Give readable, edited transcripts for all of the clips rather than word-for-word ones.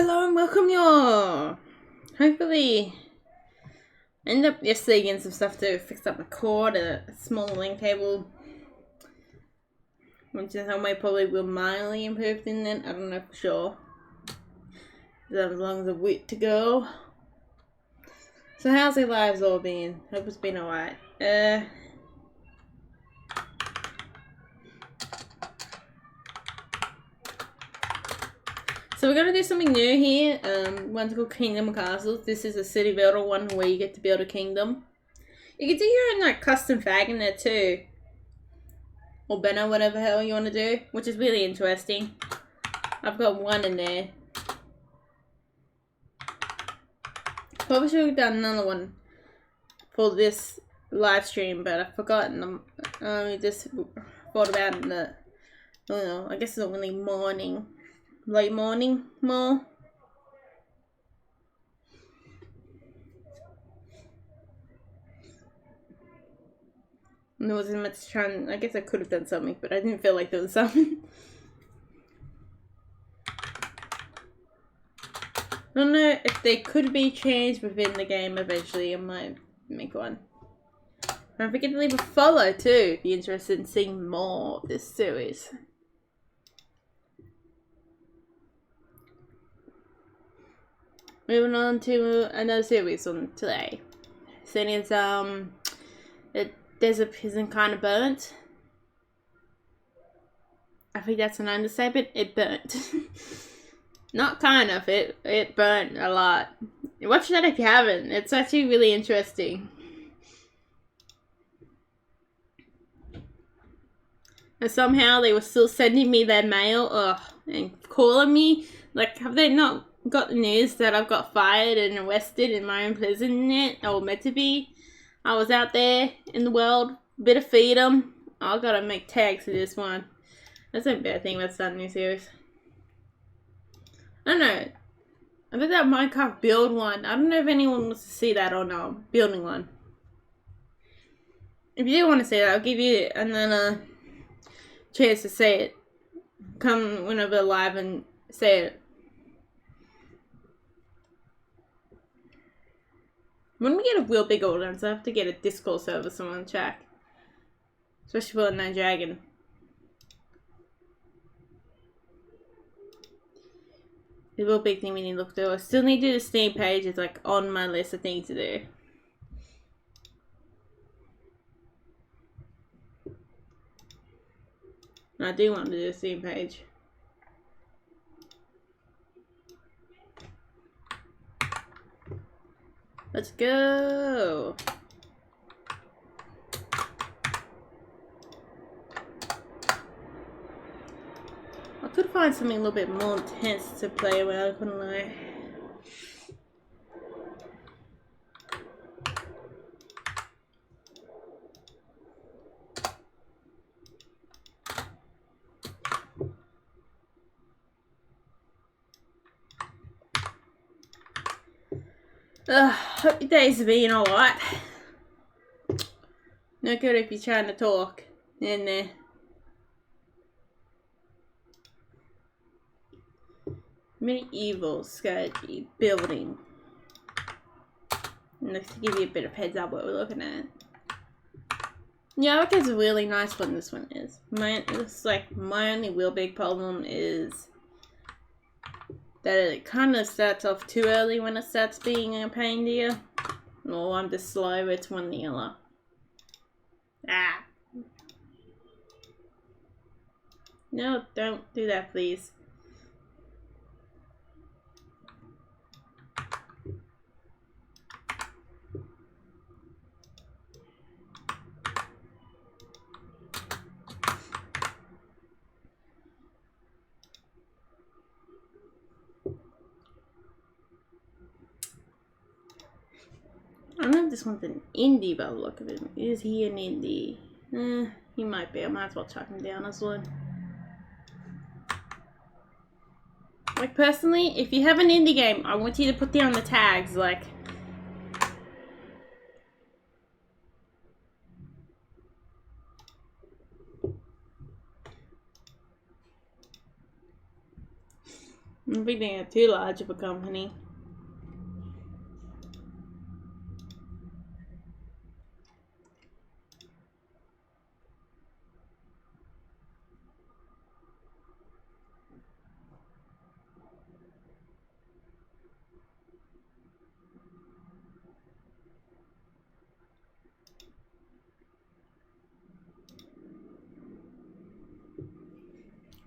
Hello and welcome y'all! Hopefully, I ended up yesterday getting some stuff to fix up my cord, a small link cable, which I thought probably will mildly improve in it. I don't know for sure. As long as a week to go. So how's your lives all been? Hope it's been alright. So we're going to do something new here. One's called Kingdom of Castles. This is a city builder one where you get to build a kingdom. You can do your own like custom flag in there too. Or banner, whatever hell you want to do. Which is really interesting. I've got one in there. Probably should have done another one for this live stream, but I've forgotten them. I just thought about it in the, I don't know, I guess it's only morning. Late morning more. And there wasn't much trying. I guess I could have done something, but I didn't feel like there was something. I don't know if they could be changed within the game eventually. I might make one. Don't forget to leave a follow too if you're interested in seeing more of this series. Moving on to another series on today. Seeing as the desert isn't kind of burnt. I think that's an understatement. It burnt. Not kind of. It burnt a lot. Watch that if you haven't. It's actually really interesting. And somehow they were still sending me their mail, and calling me. Like, have they not got the news that I've got fired and arrested in my own prison yet? Or meant to be? I was out there in the world, bit of freedom. I gotta make tags for this one. That's a bad thing about starting a new series. I don't know. I think that Minecraft build one. I don't know if anyone wants to see that or not. Building one. If you do want to see that, I'll give you another chance to say it. Come whenever live and say it. When we get a real big audience, I have to get a Discord server someone to check. Especially for a Night Dragon. The real big thing we need to look through. I still need to do the Steam page. It's like on my list of things to do. And I do want to do the Steam page. Let's go. I could find something a little bit more intense to play with, I couldn't lie. Hope your days have been alright. No good if you're trying to talk in there. Medieval strategy building. And let's give you a bit of heads up what we're looking at. Yeah, I think it's a really nice one. This one is. It's like my only real big problem is that it kind of starts off too early when it starts being a pain to you. Or I'm just slow. It's one or the other. Ah. No, don't do that, please. I don't know if this one's an indie by the look of it. Is he an indie? He might be. I might as well track him down as one. Like, personally, if you have an indie game, I want you to put down the tags, like... I think they are too large of a company.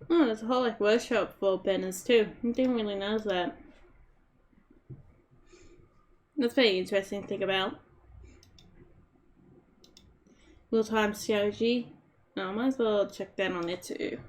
Oh, there's a whole like workshop for banners too. I didn't really know that. That's pretty interesting to think about. Real-time strategy. I might as well check that on it too.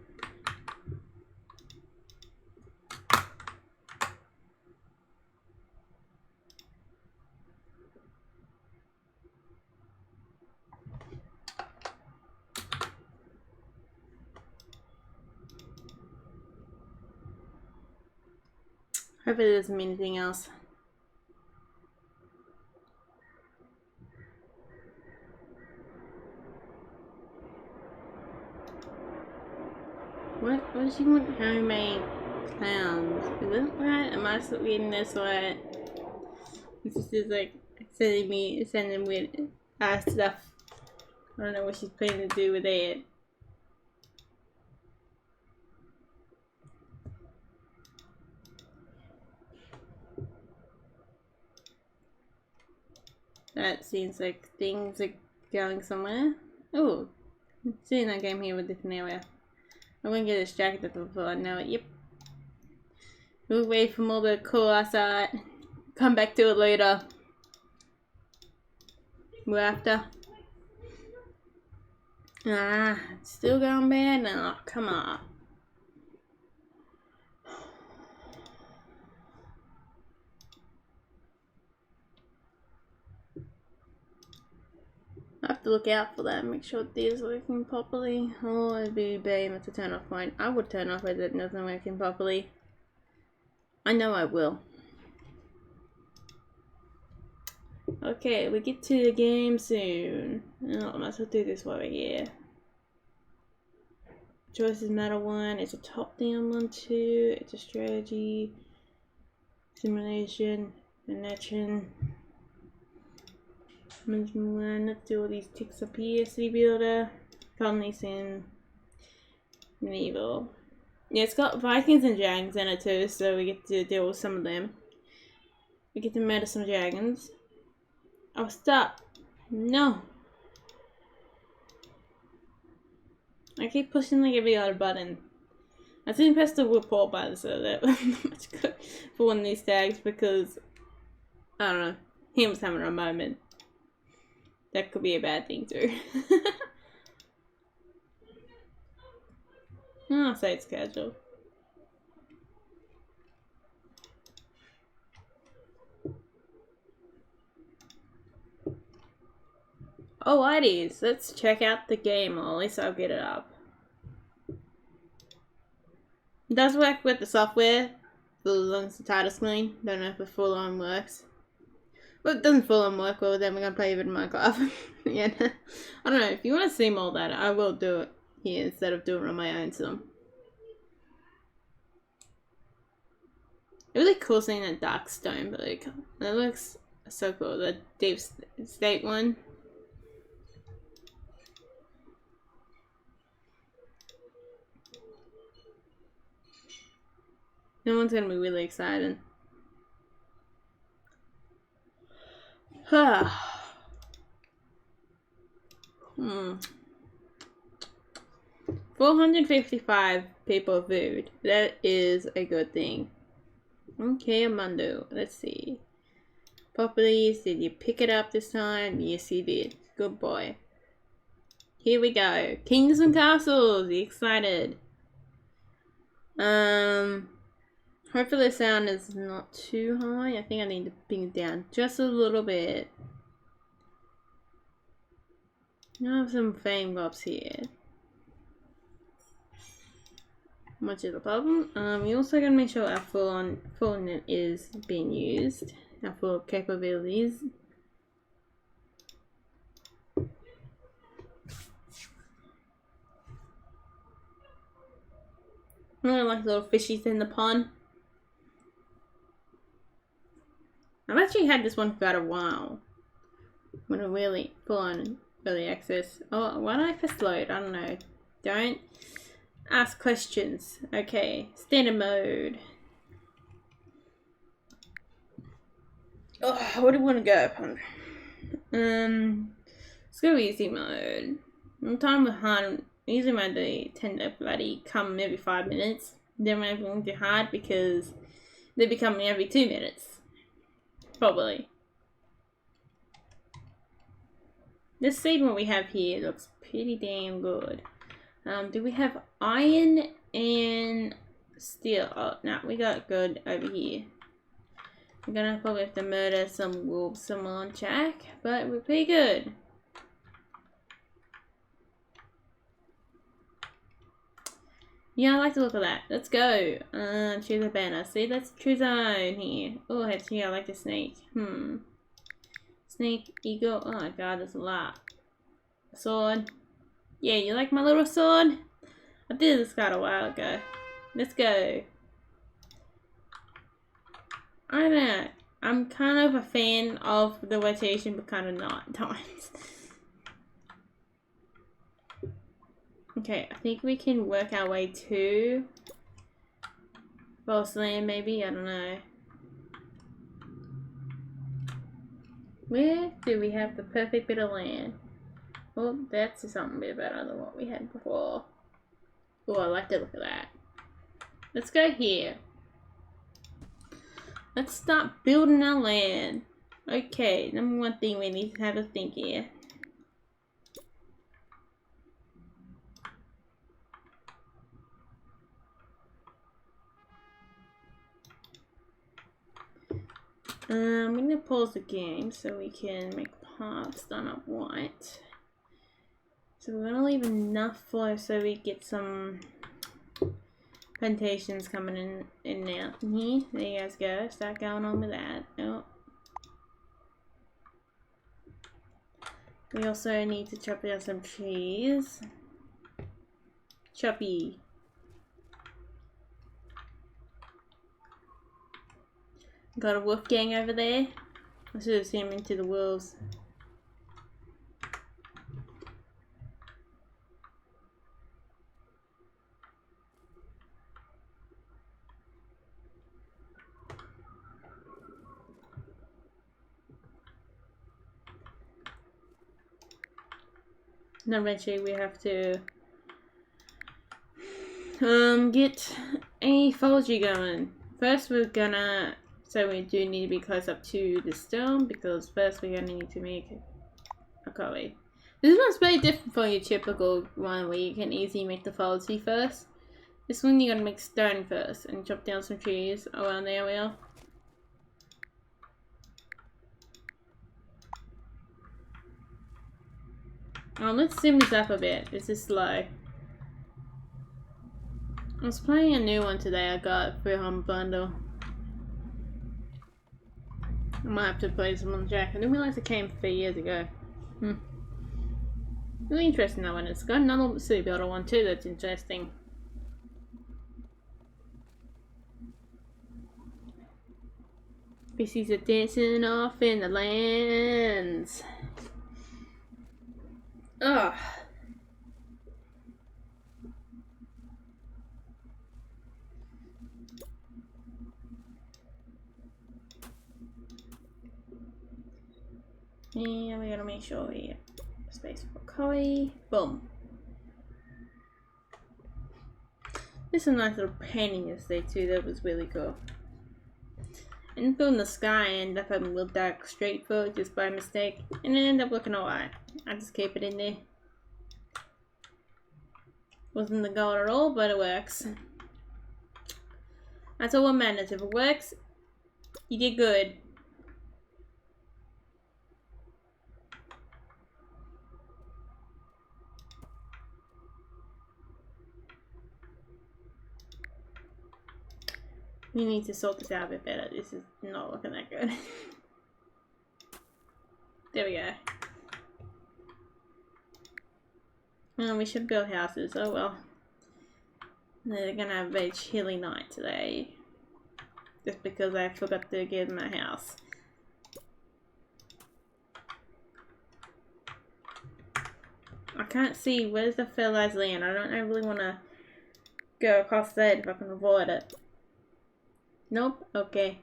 Hopefully it doesn't mean anything else. What does she want? Homemade clowns. Is it right? Am I reading this right? This is like sending weird stuff. I don't know what she's planning to do with it. That seems like things are going somewhere. Oh, seeing that game here with a different area. I'm gonna get distracted before I know it. Yep. We'll wait for more of the cool outside. Come back to it later. We're after. Ah, it's still going bad now. Come on. I have to look out for that and make sure these are working properly. Oh, it'd be bad to turn off mine. I would turn off if it wasn't working properly. I know I will. Okay, we get to the game soon. Oh, I might as well do this while we're here. Choices matter 1. It's a top-down one 2. It's a strategy, simulation, connection. Let's do all these ticks up here. City builder, colonies in medieval. Yeah, it's got Vikings and dragons in it too, so we get to deal with some of them. We get to murder some dragons. Oh, stop! No! I keep pushing like every other button. I didn't press the report button, so that wasn't much good for one of these tags because I don't know. He was having a moment. That could be a bad thing too. I'll say it's casual. Oh, it is. Let's check out the game, or at least I'll get it up. It does work with the software, as long as the title screen. Don't know if it full on works. Well, it doesn't full on work well, then we're gonna play a bit of Minecraft. Yeah, I don't know. If you want to see more of that, I will do it here instead of doing it on my own. So it really cool seeing that dark stone, but like that looks so cool. The deep state one. No one's gonna be really excited. 455 people viewed. That is a good thing. Okay, Armando. Let's see. Properties. Did you pick it up this time? Yes, you did. Good boy. Here we go. Kings and castles. You excited? Hopefully the sound is not too high. I think I need to bring it down just a little bit. I have some fame drops here. Much of the problem. We're also gonna make sure our full net is being used. Our full capabilities. I really like little fishies in the pond. I've actually had this one for quite a while. When I really full on early access. Oh, why did I press load? I don't know. Don't ask questions. Okay, standard mode. Oh, what do you want to go upon? Let's go easy mode. I'm time with hard. Easy mode they tend to bloody come every 5 minutes. Then when everyone do hard because they become every 2 minutes. Probably. This seed what we have here looks pretty damn good. Do we have iron and steel? Oh, no, we got good over here. We're gonna probably have to murder some wolves some on Jack, but we're pretty good. Yeah, I like the look of that. Let's go. Choose a banner. See, let's choose our own here. Oh, actually, I like the snake. Snake, eagle. Oh my god, there's a lot. Sword. Yeah, you like my little sword? I did this quite a while ago. Let's go. I don't know. I'm kind of a fan of the rotation, but kind of not at times. Okay, I think we can work our way to False Land, maybe? I don't know. Where do we have the perfect bit of land? Well, that's something a bit better than what we had before. Oh, I like the look of that. Let's go here. Let's start building our land. Okay, number one thing we need to have a think here. I'm gonna pause the game so we can make paths done up white. So we're gonna leave enough flow so we get some plantations coming in now. Here, there you guys go. Start going on with that. Oh. We also need to chop down some trees. Choppy. Got a wolf gang over there. I should have seen him into the wolves. Now eventually we have to get a forestry going. First we're gonna, so we do need to be close up to the stone because first we're gonna need to make a coffee. This one's very different from your typical one where you can easily make the forestry first. This one you gotta make stone first and chop down some trees. Oh well, there we are. Oh, let's zoom this up a bit. This is slow. I was playing a new one today I got for Home Bundle. I might have to play some on Jack. I didn't realize it came 3 years ago. Really interesting that one. It's got another City Builder one too that's interesting. Species are dancing off in the lands. Ugh. And we gotta make sure we get space for coffee. Boom. There's a nice little painting yesterday too, that was really cool. And building the sky, I ended up having a little dark straight through just by mistake. And it ended up looking alright. I just keep it in there. Wasn't the goal at all, but it works. That's all what matters. If it works, you did good. We need to sort this out a bit better. This is not looking that good. There we go. Well, we should build houses. Oh well. They're gonna have a very chilly night today. Just because I forgot to get in my house. can't see. Where's the fertilized land? I don't really want to go across that if I can avoid it. Nope. Okay.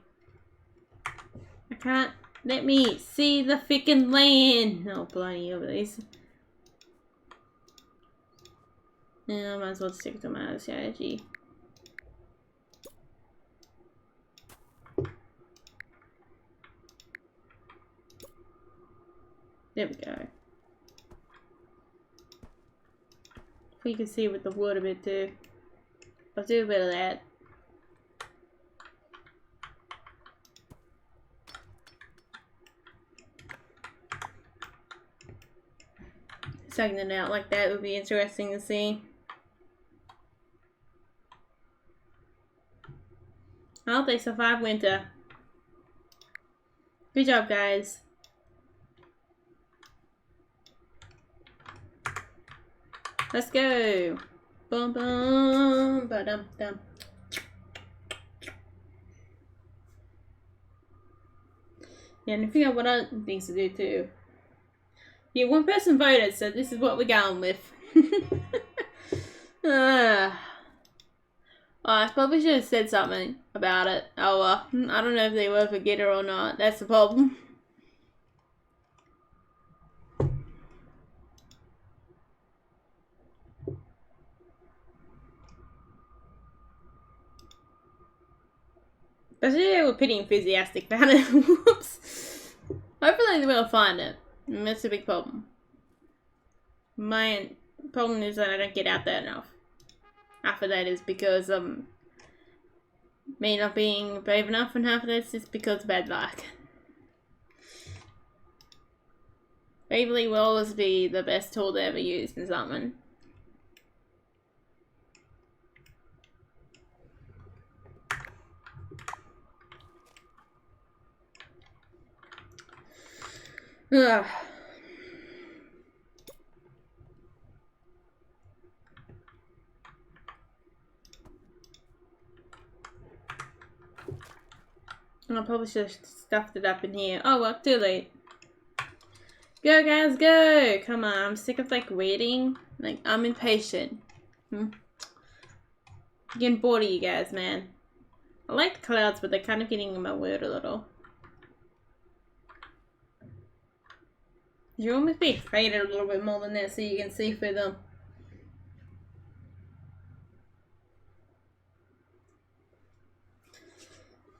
I can't. Let me see the freaking land. No, bloody over these. Yeah, I might as well stick to my strategy. There we go. We can see with the wood a bit too. I'll do a bit of that. Sucking it out like that would be interesting to see. I hope they survive winter. Good job, guys. Let's go. Bum bum ba dum dum. Yeah, and figure out what other things to do too. Yeah, one person voted, so this is what we're going with. I probably should have said something about it. Oh well, I don't know if they will forget it or not. That's the problem. Especially they were pretty enthusiastic about it. Whoops. Hopefully they will find it. And that's a big problem. My problem is that I don't get out there enough. Half of that is because me not being brave enough, and half of that's just because of bad luck. Bravely will always be the best tool to ever use in something. Ugh. I probably should have stuffed it up in here. Oh well, too late. Go guys, go! Come on, I'm sick of like waiting. Like, I'm impatient. Getting bored of you guys, man. I like the clouds, but they're kind of getting in my word a little. You almost be faded a little bit more than that so you can see through them.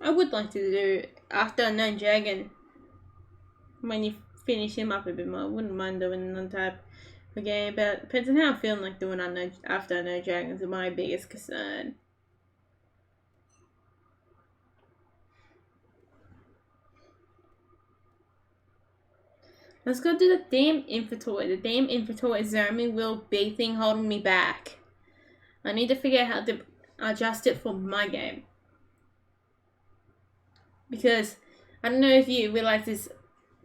I would like to do after Unknown Dragon. When you finish him up a bit more, I wouldn't mind doing another type of game, but depends on how I'm feeling like doing after Unknown Dragons is my biggest concern. Let's go do the damn inventory. The damn inventory is the only real big thing holding me back. I need to figure out how to adjust it for my game. Because I don't know if you realize this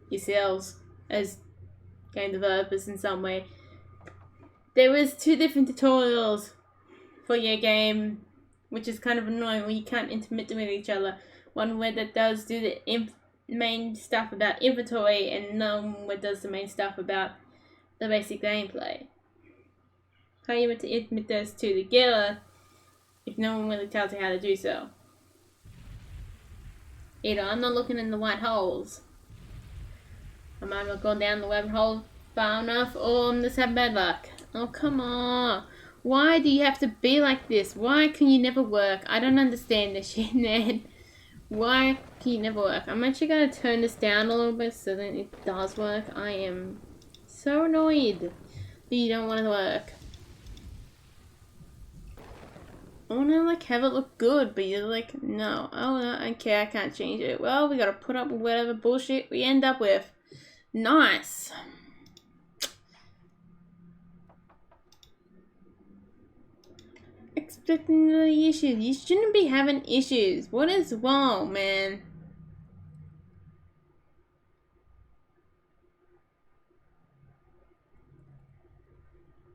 yourselves as game developers in some way. There was 2 different tutorials for your game, which is kind of annoying when you can't intermit with each other. One where that does do the main stuff about inventory, and another one where does the main stuff about the basic gameplay. How you meant to implement those 2 together if no one really tells you how to do so? Either I'm not looking in the white holes, I might not go down the rabbit hole far enough, or I'm just having bad luck. Oh come on, why do you have to be like this? Why can you never work? I don't understand this shit, man. Why can you never work? I'm actually going to turn this down a little bit so that it does work. I am so annoyed that you don't want to work. I want to like have it look good, but you're like, no, okay, I can't change it. Well, we got to put up with whatever bullshit we end up with. Nice. Expecting the issues. You shouldn't be having issues. What is wrong, man?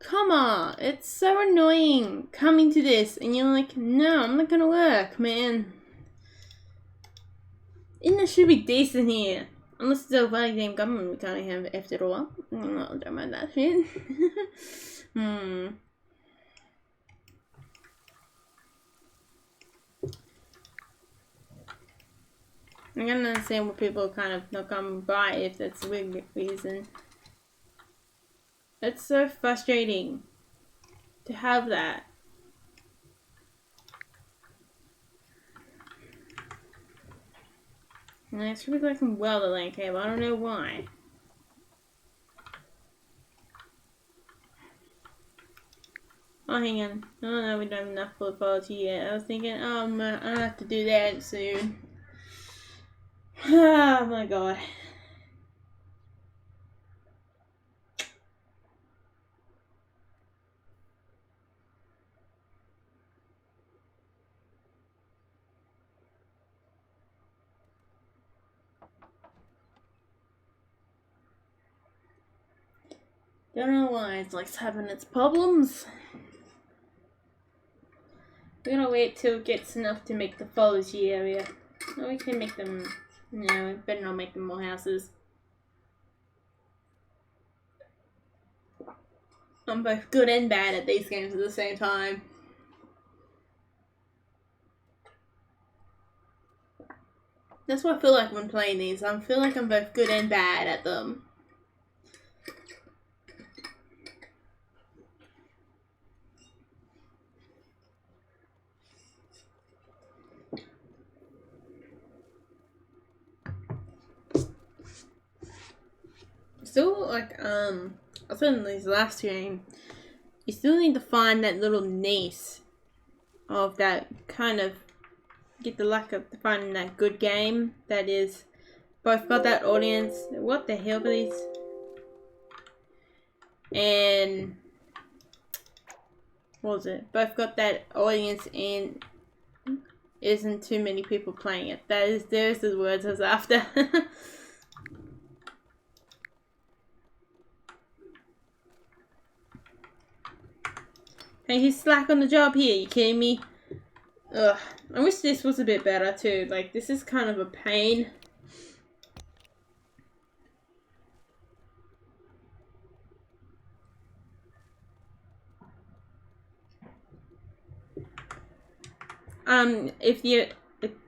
Come on, it's so annoying coming to this and you're like, no, I'm not gonna work, man. Internet should be decent here. Unless it's a valid game government, we can't have after all. No, I don't mind that shit. I'm gonna understand what people kind of not come by if that's a weird reason. It's so frustrating to have that. And it's really like some welder lane cable. I don't know why. Oh, hang on. Oh no, we don't have enough for the quality yet. I was thinking, oh, I have to do that soon. Oh my god. Don't know why it's like having its problems. We're gonna wait till it gets enough to make the foliage area. Oh, we can make them. No, we better not make them more houses. I'm both good and bad at these games at the same time. That's what I feel like when playing these. I feel like I'm both good and bad at them. Still, like, I said in these last game, you still need to find that little niche of that kind of, get the luck of finding that good game that is both got that audience. What the hell are these? And what was it? Both got that audience and isn't too many people playing it. There's the words I was after. Hey, he's slack on the job here, you kidding me? Ugh, I wish this was a bit better too. Like, this is kind of a pain. If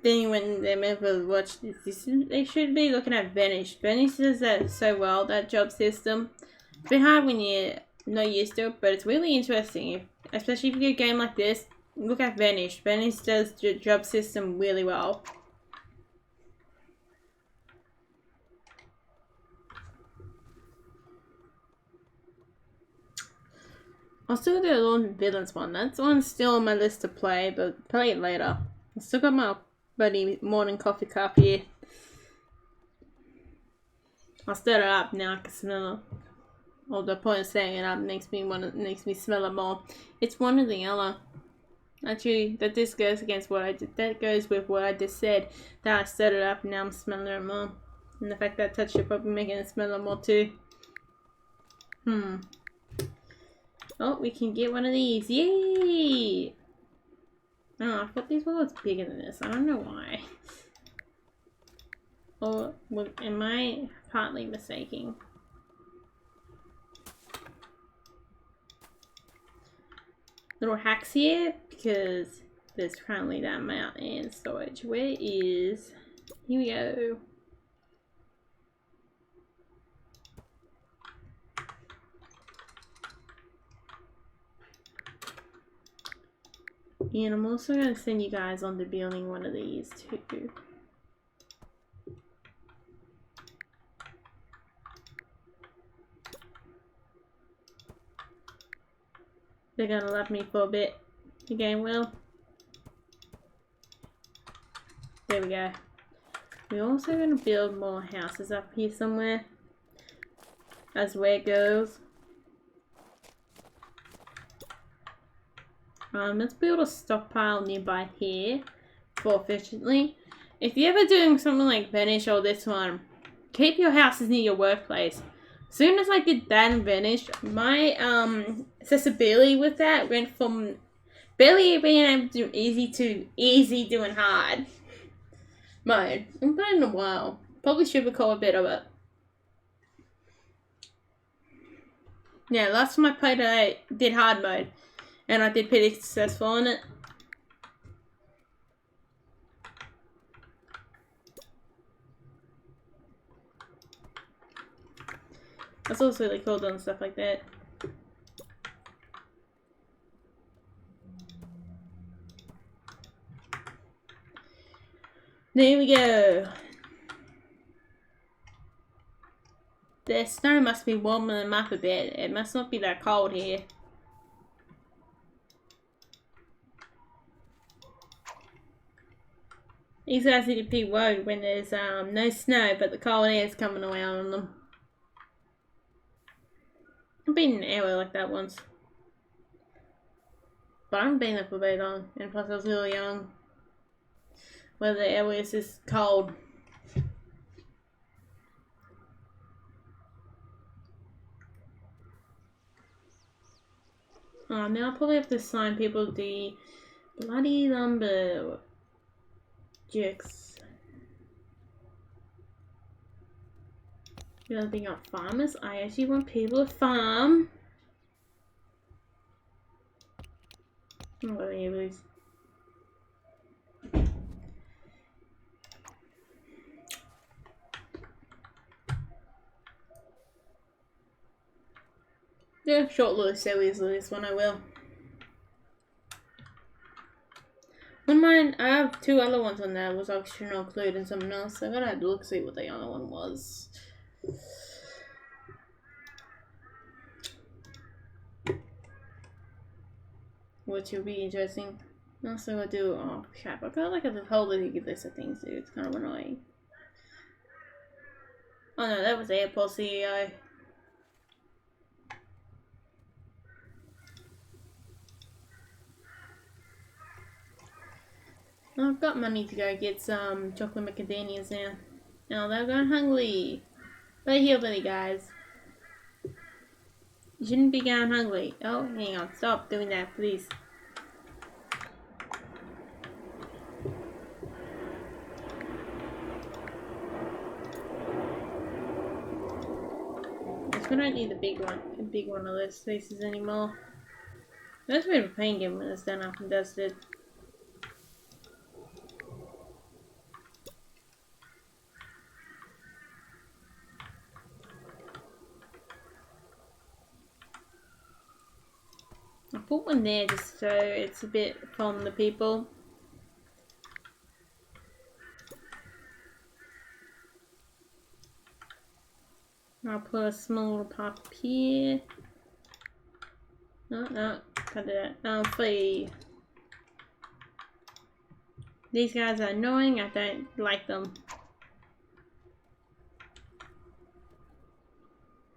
anyone ever watched this, they should be looking at Vanish. Vanish does that so well, that job system. It's a bit hard when you're not used to it, but it's really interesting. Especially if you do a game like this, look at Vanish. Vanish does the job system really well. I'll still do the Lord Villains one. That's one still on my list to play, but play it later. I still got my buddy morning coffee cup here. I'll stir it up now. I can smell it. Well, the point of saying it up makes me smell it more. It's one or the other. Actually, that this goes against what I did. That goes with what I just said. That I stirred it up and now I'm smelling it more. And the fact that I touched it probably making it smell it more too. Oh, we can get one of these. Yay! Oh, I thought these were bigger than this. I don't know why. Or am I partly mistaking? Little hacks here because there's currently that amount in storage. Where is? Here we go. And I'm also going to send you guys on to building one of these too. They're going to love me for a bit. The game will. There we go. We're also going to build more houses up here somewhere. As where it goes. Let's build a stockpile nearby here for efficiently. If you're ever doing something like Vanish or this one, keep your houses near your workplace. As soon as I did that in Vanish, my accessibility with that went from barely being able to do easy to easy doing hard mode. It's been a while. Probably should record a bit of it. Yeah, last time I played it, I did hard mode. And I did pretty successful on it. That's also really cool doing stuff like that. There we go. The snow must be warming them up a bit. It must not be that cold here. These guys need to be worried when there's no snow, but the cold air is coming around on them. I've been in an area like that once. But I haven't been there for very long, and plus I was really young. Where the area is just cold. Now I'll probably have to assign people the bloody lumber jerks. You don't think I'm farmers? I actually want people to farm. I'm not gonna lose. Yeah, short little series of this one I will. On mine, I have 2 other ones on there. Was optional include and something else. So I'm gonna have to look see what the other one was. Which will be interesting. Also, I do. Oh crap! I got like a whole list of things to do. It's kind of annoying. Oh no, that was the airport CEO. I've got money to go get some chocolate macadamias now. Now they're going hungry. But hillbilly guys. You shouldn't be going hungry. Oh, hang on. Stop doing that, please. We don't need the big one of those spaces anymore. That's been a pain game when it's done up and dusted. I put one there just so it's a bit from the people. I'll put a small park up here. No, can't do that. Flee. These guys are annoying, I don't like them.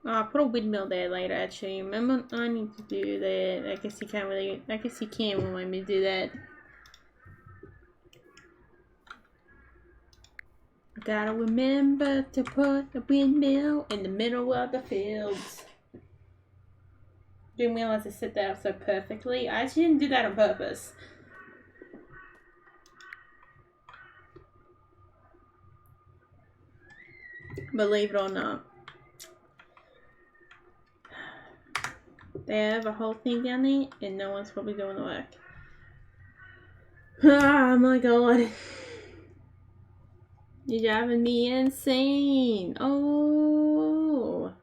Oh, I'll put a windmill there later actually. Remember I need to do that. I guess you can't let me do that. Gotta remember to put a windmill in the middle of the fields. Didn't realize I set that up so perfectly. I actually didn't do that on purpose. Believe it or not. They have a whole thing down there and no one's probably doing the work. Oh my god. You're driving me insane. Oh.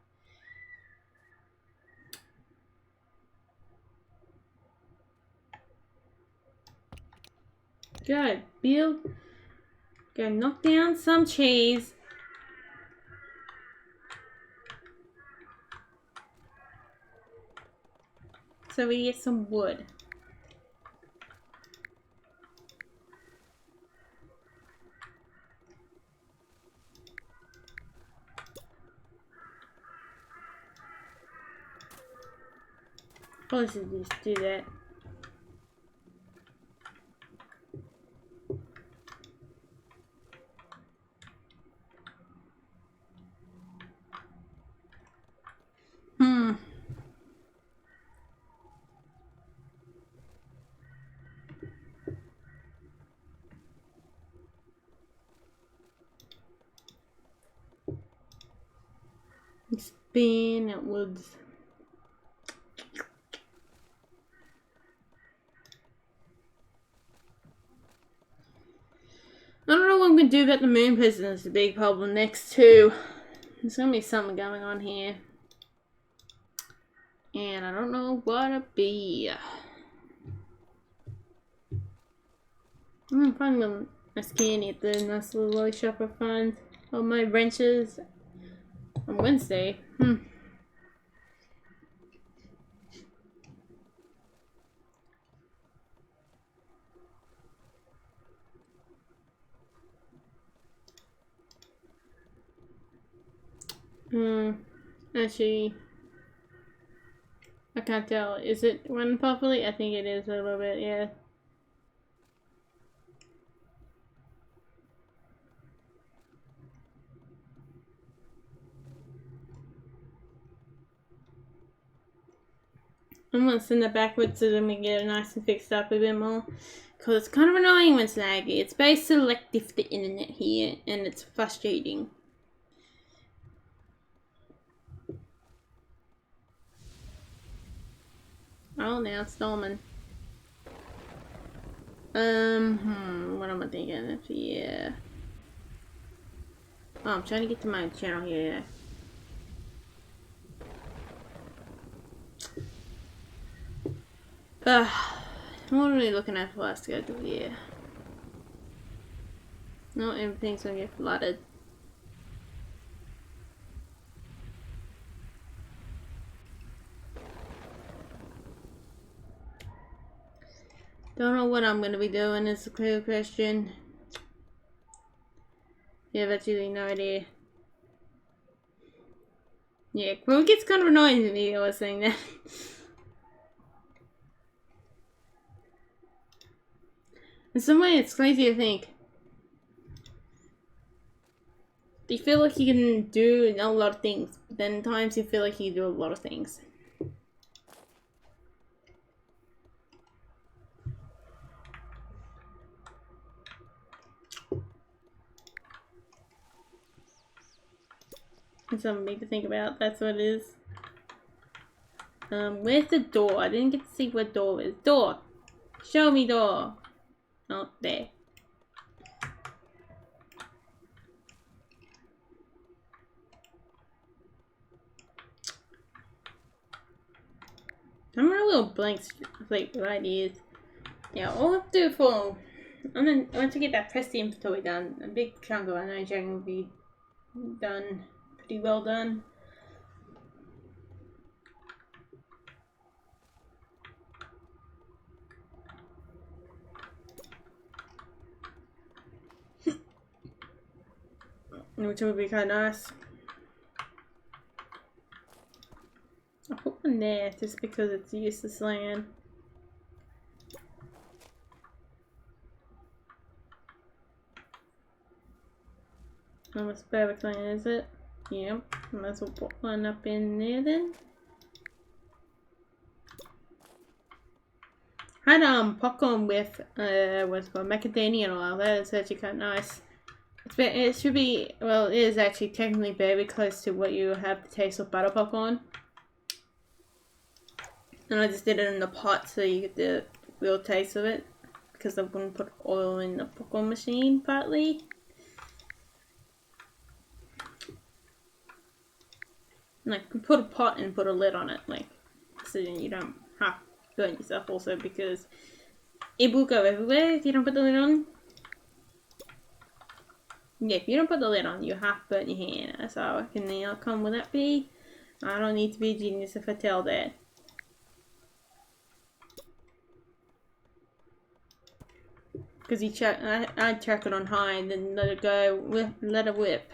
Good. Build. Go knock down some trees. So we get some wood. Probably should just do that. Being at woods. I don't know what I'm gonna do about the moon prison. It's a big problem next too. There's gonna be something going on here. And I don't know what it'll be. I'm finding my candy at the nice little lolly shop I find all my wrenches on Wednesday. Actually, I can't tell. Is it running properly? I think it is a little bit, yeah. I'm gonna send it backwards so then we get it nice and fixed up a bit more. Because it's kind of annoying when it's laggy. It's very selective, the internet here, and it's frustrating. Oh, now it's storming. What am I thinking? Yeah. Oh, I'm trying to get to my channel here. I'm not really looking at what I to go do here. Not everything's gonna get flooded. Don't know what I'm gonna be doing is a clear question. Yeah, that's really no idea. Yeah, well, it gets kind of annoying to me, I was saying that. In some way, it's crazy to think. You feel like you can do a lot of things, but then times you feel like you do a lot of things. It's something to think about, that's what it is. Where's the door? I didn't get to see what door is. Door! Show me door! Oh, there. I'm on a little blank slate right here. Yeah, all I have to do for once I get that press the inventory done, a big chunk of energy will be done, pretty well done. Which would be kind of nice. I'll put one there just because it's useless land. Almost perfect land, is it? Yep. Might as well put one up in there then. Had popcorn with what's it called, macadamia oil. That is actually kind of nice. It should be, well, it is actually technically very close to what you have the taste of butter popcorn. And I just did it in the pot so you get the real taste of it, because I wouldn't put oil in the popcorn machine partly. And I can put a pot and put a lid on it, like, so then you don't have to burn yourself also, because it will go everywhere if you don't put the lid on. Yeah, if you don't put the lid on, you have to burn your hand. So I reckon the outcome will that be? I don't need to be a genius if I tell that. Because I'd chuck it on high and then let it go, let it whip.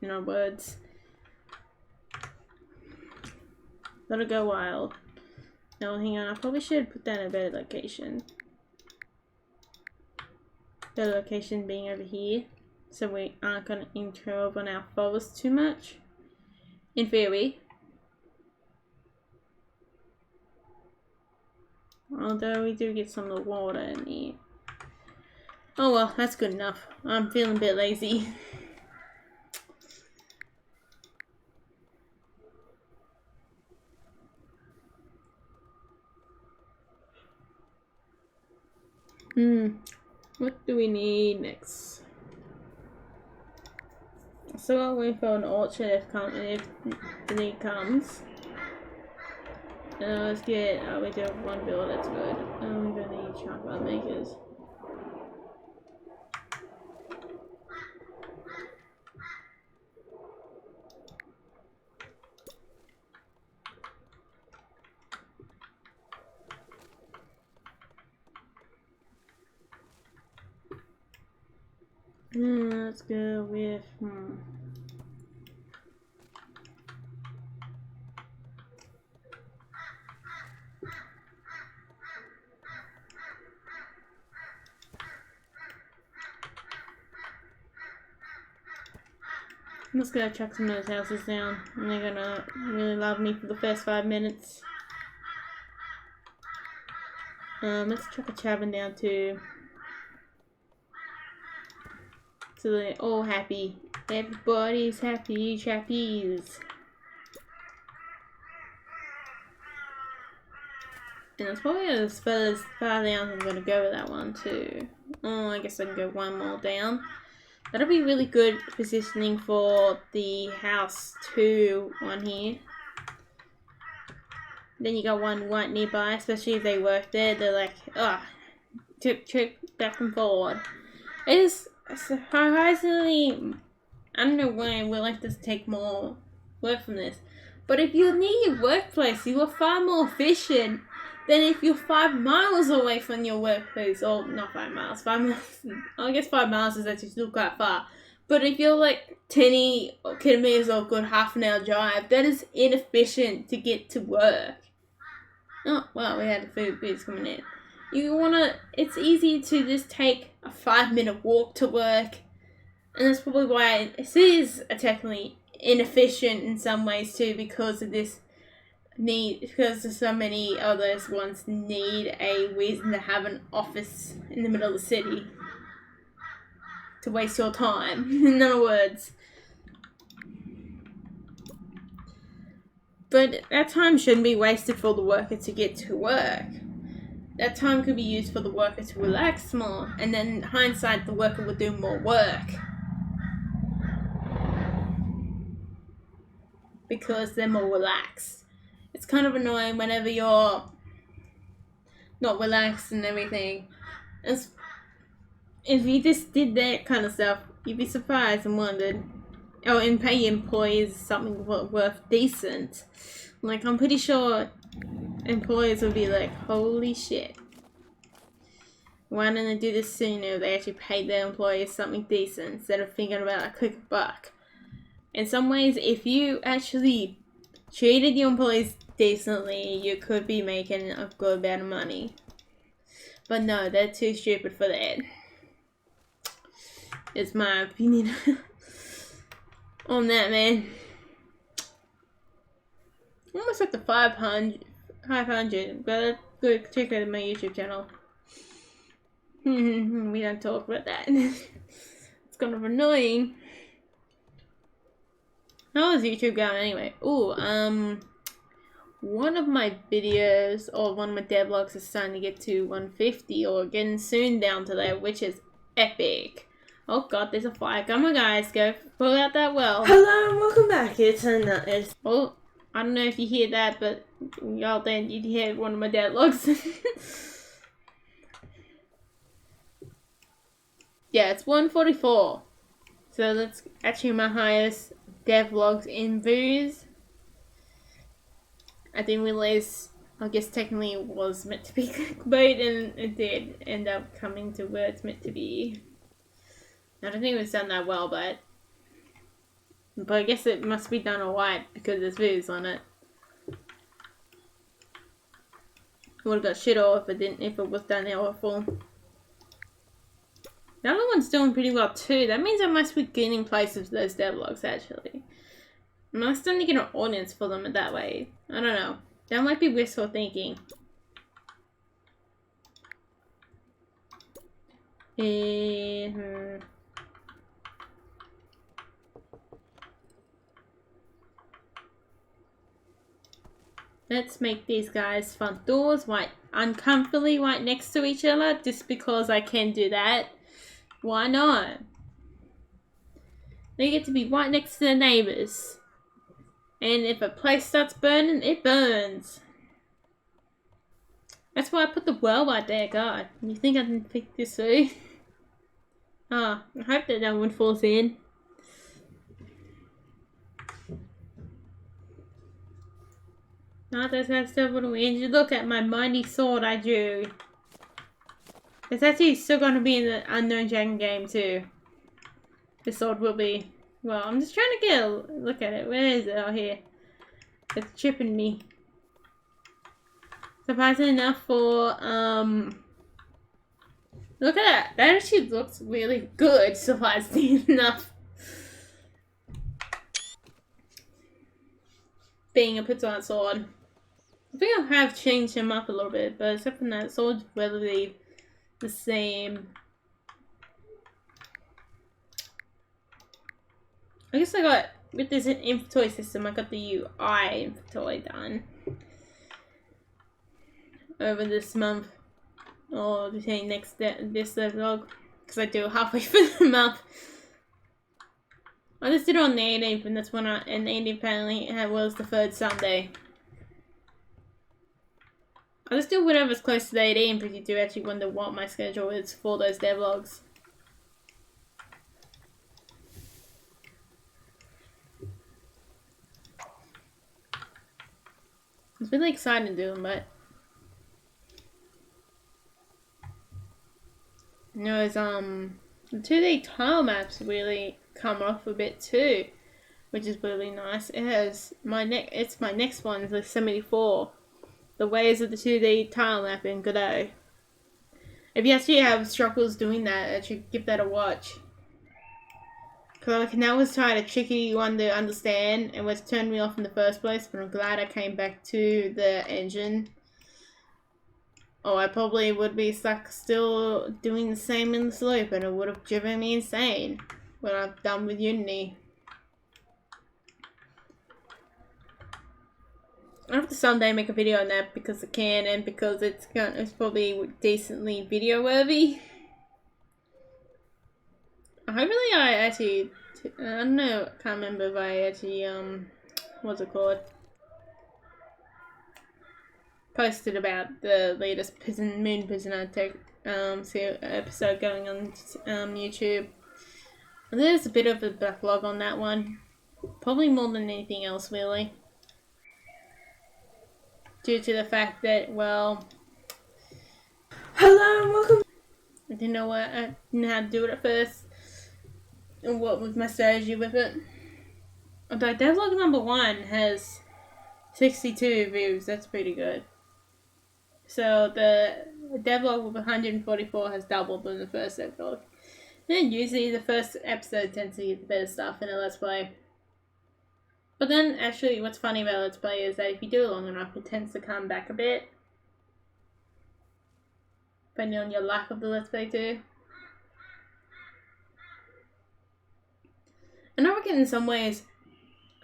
In other words. Let it go wild. No, hang on, I probably should put that in a better location. Better location being over here. So we aren't going to intrude on our forest too much. In theory. Although we do get some of the water in here. Oh well, that's good enough. I'm feeling a bit lazy. What do we need next? So I'll wait for an orchard if the need comes. Let's get, we do have one build, that's good. We're gonna need chocolate makers. Let's go with, I'm just gonna chuck some of those houses down, and they're gonna really love me for the first 5 minutes. Let's chuck a cabin down too. So they're all happy. Everybody's happy, chappies. And that's probably as far down as I'm gonna go with that one too. Oh, I guess I can go one more down. That'll be really good positioning for the house 2 one here. Then you got one right nearby, especially if they work there. They're like, trip, back and forward. It is surprisingly, I don't know why we're like to take more work from this. But if you're near your workplace, you are far more efficient than if you're 5 miles away from your workplace. Or not 5 miles, 5 miles. I guess 5 miles is actually still quite far. But if you're like 10 kilometers or a good half an hour drive, that is inefficient to get to work. Oh, wow, we had the food bits coming in. It's easy to just take a 5-minute walk to work. And that's probably why it is technically inefficient in some ways too, because of this because so many others ones need a reason to have an office in the middle of the city to waste your time. In other words. But that time shouldn't be wasted for the worker to get to work. That time could be used for the worker to relax more, and then in hindsight the worker would do more work. Because they're more relaxed. It's kind of annoying whenever you're not relaxed and everything. If you just did that kind of stuff, you'd be surprised and wondered. Oh, and pay your employees something worth decent. Like, I'm pretty sure employers would be like, holy shit. Why don't they do this sooner? They actually paid their employees something decent instead of thinking about a quick buck. In some ways, if you actually treated your employees decently, you could be making a good amount of money. But no, they're too stupid for that. It's my opinion on that, man. Almost up to 500. But go check out my YouTube channel. We don't talk about that. It's kind of annoying. How is YouTube going anyway? Ooh, one of my videos or one of my devlogs is starting to get to 150 or getting soon down to there, which is epic. Oh god, there's a fire. Come on guys, go pull out that well. Hello and welcome back. Oh, I don't know if you hear that, but y'all then you'd hear one of my devlogs. Yeah, it's 144. So that's actually my highest devlogs in views. I didn't realize, I guess technically it was meant to be clickbait, and it did end up coming to where it's meant to be. I don't think it was done that well, but I guess it must be done alright because there's views on it. I would have got shit all if it was done awful. The other one's doing pretty well too. That means I must be getting places with those devlogs actually. I'm not starting to get an audience for them that way. I don't know. That might be wishful thinking. Let's make these guys' front doors white uncomfortably right next to each other just because I can do that. Why not? They get to be right next to the neighbors. And if a place starts burning, it burns. That's why I put the well right there, God. You think I didn't think this through? Oh, I hope that no one falls in. Not that that's several wins. Look at my mighty sword I drew. It's actually still going to be in the Unknown Dragon game too. The sword will be. Well, I'm just trying to get a look at it. Where is it? Oh, here. It's tripping me. Surprising enough for, look at that. That actually looks really good, surprisingly enough. Being a Pizza sword. I think I have changed him up a little bit, but except for that, sword's relatively the same. I guess I got, with this inventory system, I got the UI inventory done over this month, or between this vlog, because I do it halfway through the month. I just did it on the 18th, and that's when and the 18th apparently was the third Sunday. I just do whatever's close to the 18th if you do actually wonder what my schedule is for those devlogs. It's really exciting to do them, but you know, the 2D tile maps really come off a bit too, which is really nice. It has it's my next one, the 74. The ways of the 2D tile map in Godot. If you actually have struggles doing that, I should give that a watch. Because that was quite a tricky one to understand and was turned me off in the first place, but I'm glad I came back to the engine. Oh, I probably would be stuck still doing the same in the slope, and it would have driven me insane when I'm done with Unity. I have to someday make a video on that because I can, and because it's probably decently video worthy. Hopefully I don't know, I can't remember if I actually, what's it called? Posted about the latest Moon Prisoner episode going on YouTube. And there's a bit of a backlog on that one. Probably more than anything else, really. Due to the fact that, well, hello and welcome. I didn't know how to do it at first, and what was my strategy with it. But devlog number 1 has 62 views. That's pretty good. So the devlog with 144 has doubled than the first devlog. And usually the first episode tends to get the better stuff in a Let's Play. But then, actually, what's funny about Let's Play is that if you do it long enough, it tends to come back a bit. Depending on your lack of the Let's Play too. And I reckon in some ways,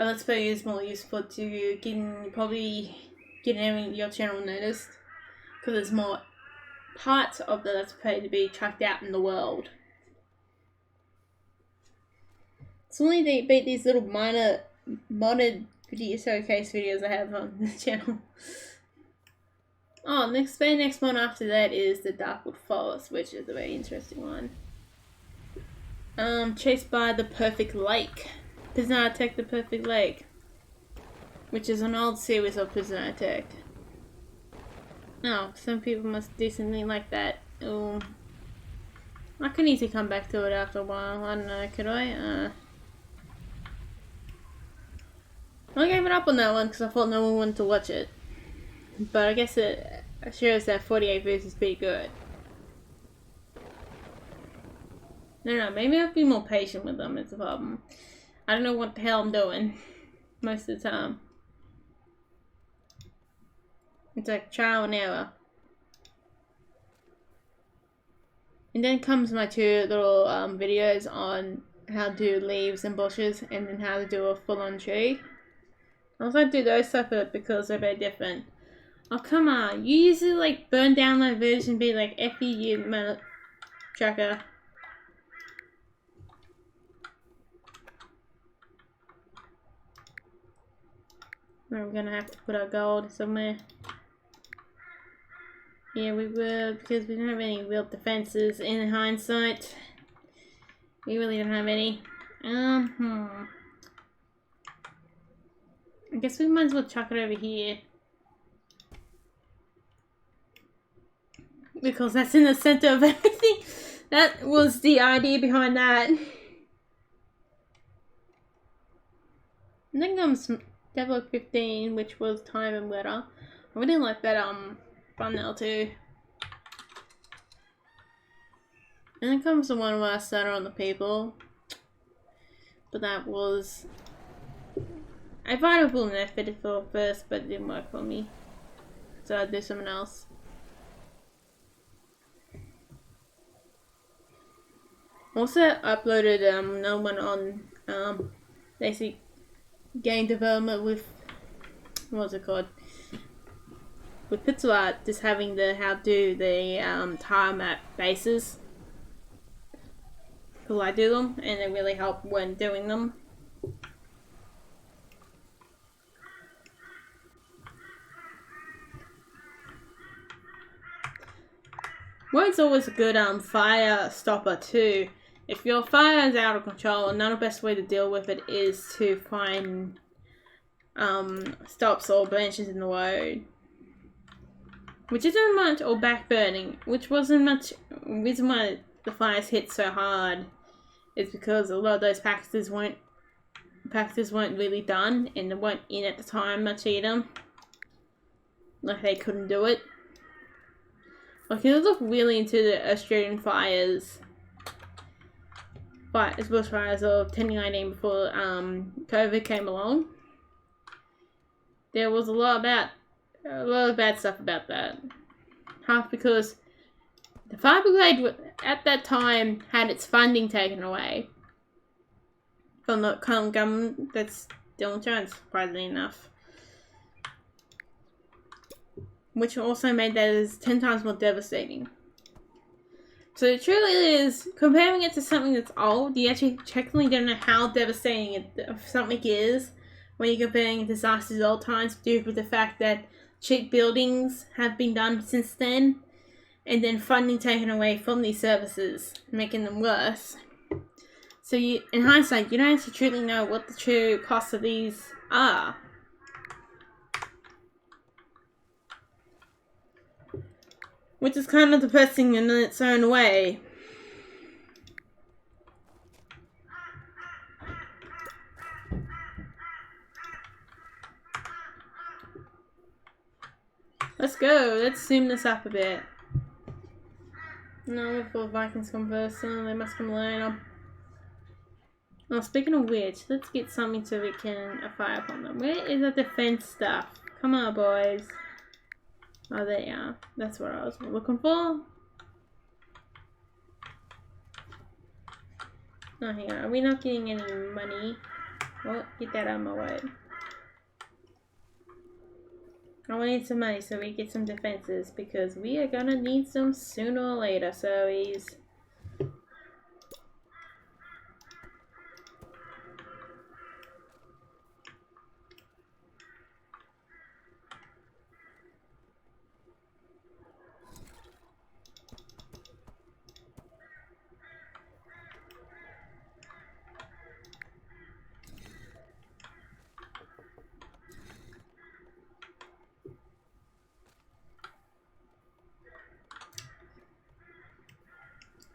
a Let's Play is more useful to probably getting your channel noticed. Because there's more parts of the Let's Play to be tracked out in the world. It's only these little minor modded video showcase videos I have on the channel. Oh, next one after that is the Darkwood Forest, which is a very interesting one. Chased by the Perfect Lake. Prisoner Attack the Perfect Lake, which is an old series of Prisoner Attack. Oh, some people must decently like that. Oh, I can easily come back to it after a while. I don't know, could I? I gave it up on that one because I thought no one wanted to watch it. But I guess it shows that 48 views is pretty good. No, maybe I'll be more patient with them, it's a problem. I don't know what the hell I'm doing most of the time. It's like trial and error. And then comes my 2 little videos on how to do leaves and bushes, and then how to do a full-on tree. I also do those separate because they're very different. Oh, come on. You used to, like, burn down my version and be like, F you mother trucker. We're gonna have to put our gold somewhere. Yeah, we will, because we don't have any real defenses in hindsight. We really don't have any. I guess we might as well chuck it over here. Because that's in the center of everything. That was the idea behind that. And then comes Devil 15, which was time and letter. I really like that thumbnail too. And then comes the one where I started on the people. But that was a viable method for first, but it didn't work for me. So I'd do something else. Also uploaded another one on basic game development with what's it called? With pixel art, just having the how to do the tile map bases. Because I do them and they really help when doing them. Wood's always a good fire stopper too. If your fire is out of control, another best way to deal with it is to find stops or branches in the road. Which isn't much, or back burning, which wasn't much. The reason why the fires hit so hard is because a lot of those packages weren't really done and they weren't in at the time much either. Like they couldn't do it. Like if you look really into the Australian fires, but as bushfires of 2019 before COVID came along, there was a lot of bad stuff about that. Half because the fire brigade at that time had its funding taken away from the current government that's still in charge, surprisingly enough. Which also made that as 10 times more devastating. So it truly is, comparing it to something that's old, you actually technically don't know how devastating something is when you're comparing disasters old times due to the fact that cheap buildings have been done since then and then funding taken away from these services, making them worse. So you, in hindsight, you don't actually truly know what the true costs of these are. Which is kind of depressing in its own way. Let's go. Let's zoom this up a bit. No, before Vikings come first. Oh, they must come later. Oh, speaking of which, let's get something so we can fire upon them. Where is the defense stuff? Come on, boys. Oh, there you are. That's what I was looking for. Oh, hang on. Are we not getting any money? Well, get that out of my way. I need some money so we get some defenses because we are gonna need some sooner or later, so he's...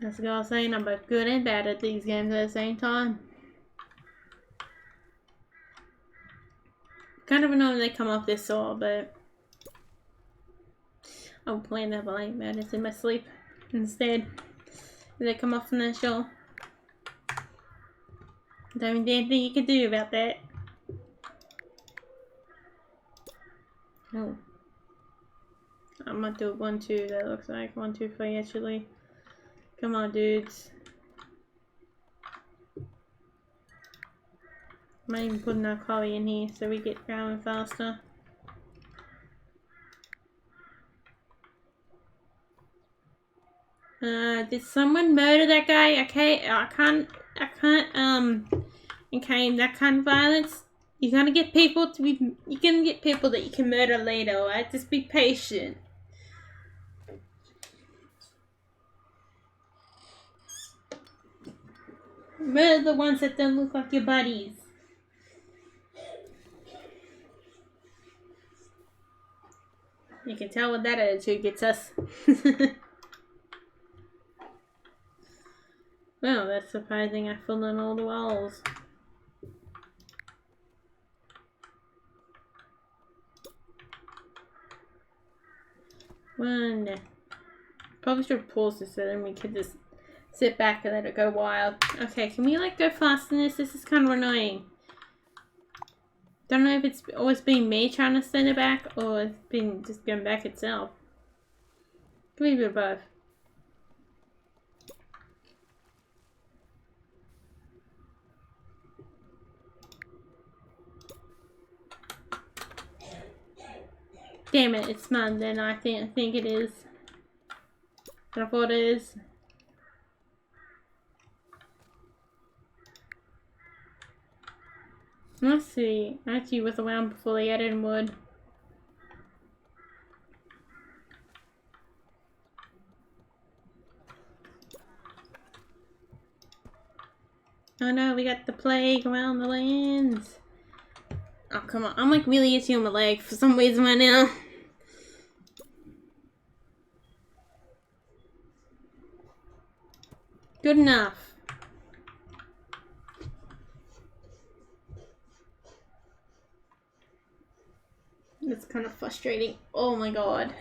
That's what I was saying, I'm both good and bad at these games at the same time. Kind of annoying they come off this soil, but I'm playing that like madness in my sleep instead. They come off from that shore. Don't even damn thing you can do about that. Oh. I might do 1, 2, that looks like 1, 2, 3 actually. Come on, dudes. Might even put our coffee in here so we get going faster. Did someone murder that guy? Okay, I can't, okay, that kind of violence. You're gonna get people that you can murder later, alright? Just be patient. Murder the ones that don't look like your buddies. You can tell what that attitude gets us. Well, that's surprising. I filled in all the walls. One. Probably should pause this so then we could just sit back and let it go wild. Okay, can we like go fast in this? This is kind of annoying. Don't know if it's always been me trying to send it back or it's been just going back itself. Could be a bit of both. Damn it, it's mine then. I think it is. I thought it is. Let's see. Actually, was around before they added in wood. Oh no, we got the plague around the lands. Oh come on, I'm like really itchy on my leg for some reason right now. Good enough. It's kind of frustrating. Oh my god.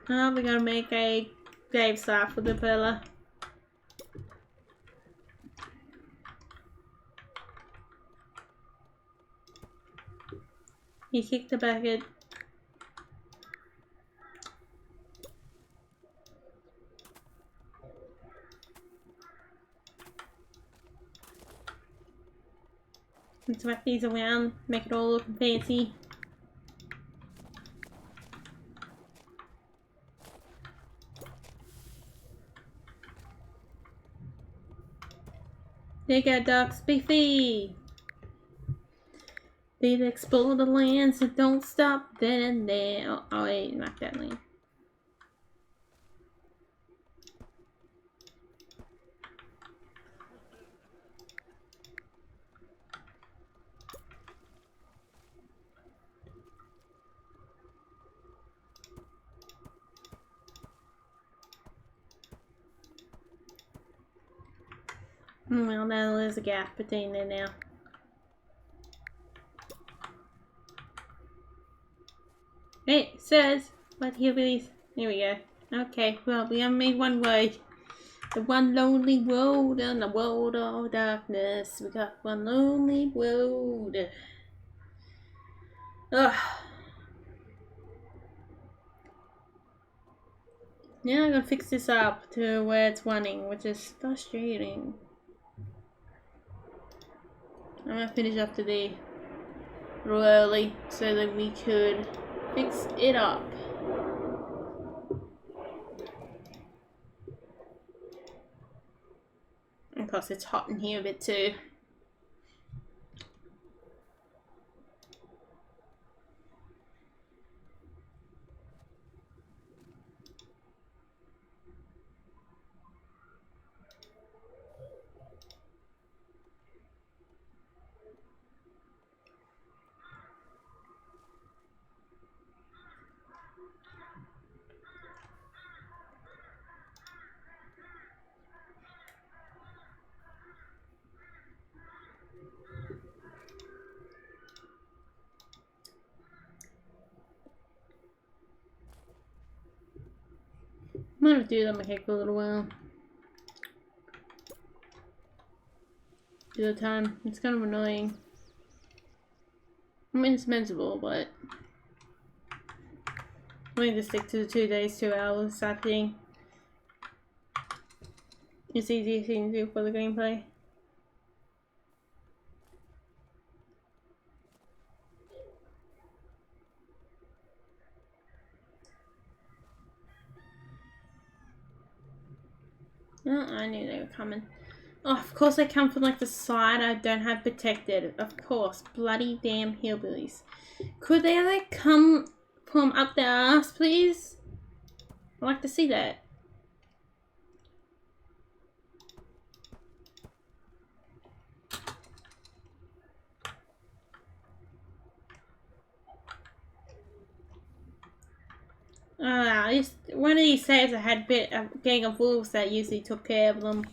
Oh, we're gonna make a grave site for the pillar. He kicked the bucket. Let's wrap these around, make it all look fancy. There you go, ducks, be free! They'd explore the land, so don't stop then and there. Oh wait, not that lane. Well, now there's a gap between there now. Hey, it says, what hillbillies? Here we go. Okay, well, we have made one way. The one lonely road on the world of darkness. We got one lonely road. Ugh. Now I'm gonna fix this up to where it's running, which is frustrating. I'm gonna finish up today a little early so that we could fix it up. And plus it's hot in here a bit too. I'm gonna do that okay for a little while. Do the time. It's kind of annoying. I mean, it's manageable, but I'm going to stick to the 2 days, 2 hours type thing. It's easier thing to do for the gameplay. Oh, I knew they were coming. Oh, of course they come from like the side I don't have protected. Of course, bloody damn hillbillies. Could they like come from up their ass, please? I'd like to see that. One of these saves I had a gang of wolves that usually took care of them.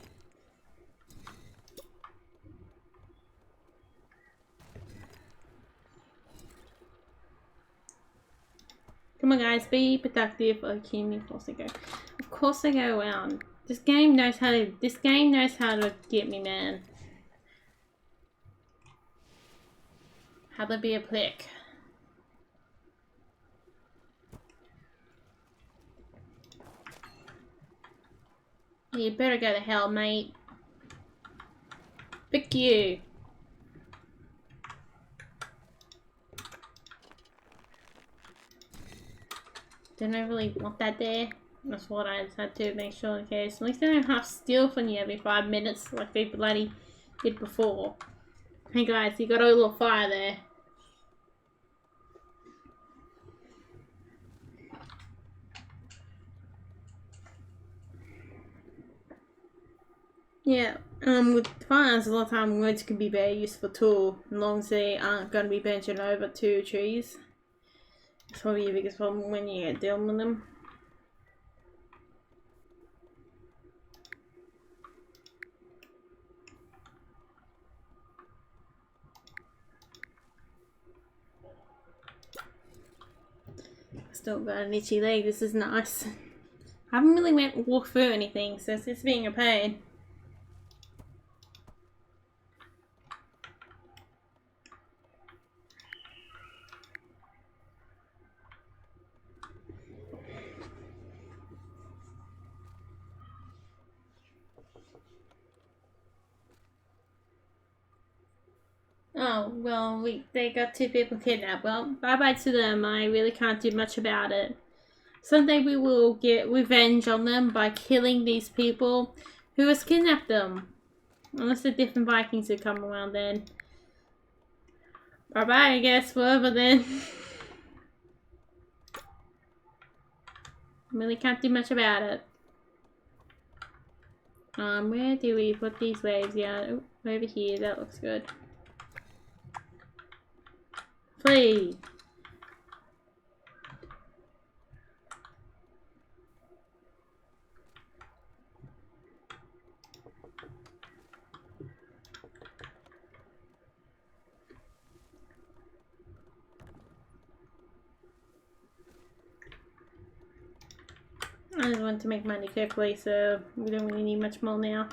Come on guys, be productive. Okay, of course I go. Of course I go around. This game knows how to get me, man. How to be a prick. You better go to hell, mate. Pick you. Didn't I really want that there? That's what I just had to make sure in case. At least they don't have to steal from you every 5 minutes like they bloody did before. Hey guys, you got a little fire there. Yeah, with fires, a lot of time words can be very useful too, as long as they aren't going to be benching over 2 trees. That's probably your biggest problem when you get dealing with them. Still got an itchy leg, this is nice. I haven't really walked through anything, so it's just being a pain. Oh, well, they got 2 people kidnapped. Well, bye-bye to them. I really can't do much about it. Someday we will get revenge on them by killing these people who has kidnapped them. Unless the different Vikings who come around then. Bye-bye, I guess. Whatever then. Really can't do much about it. Where do we put these waves? Yeah, over here. That looks good. Please. I just want to make money quickly, so we don't really need much more now.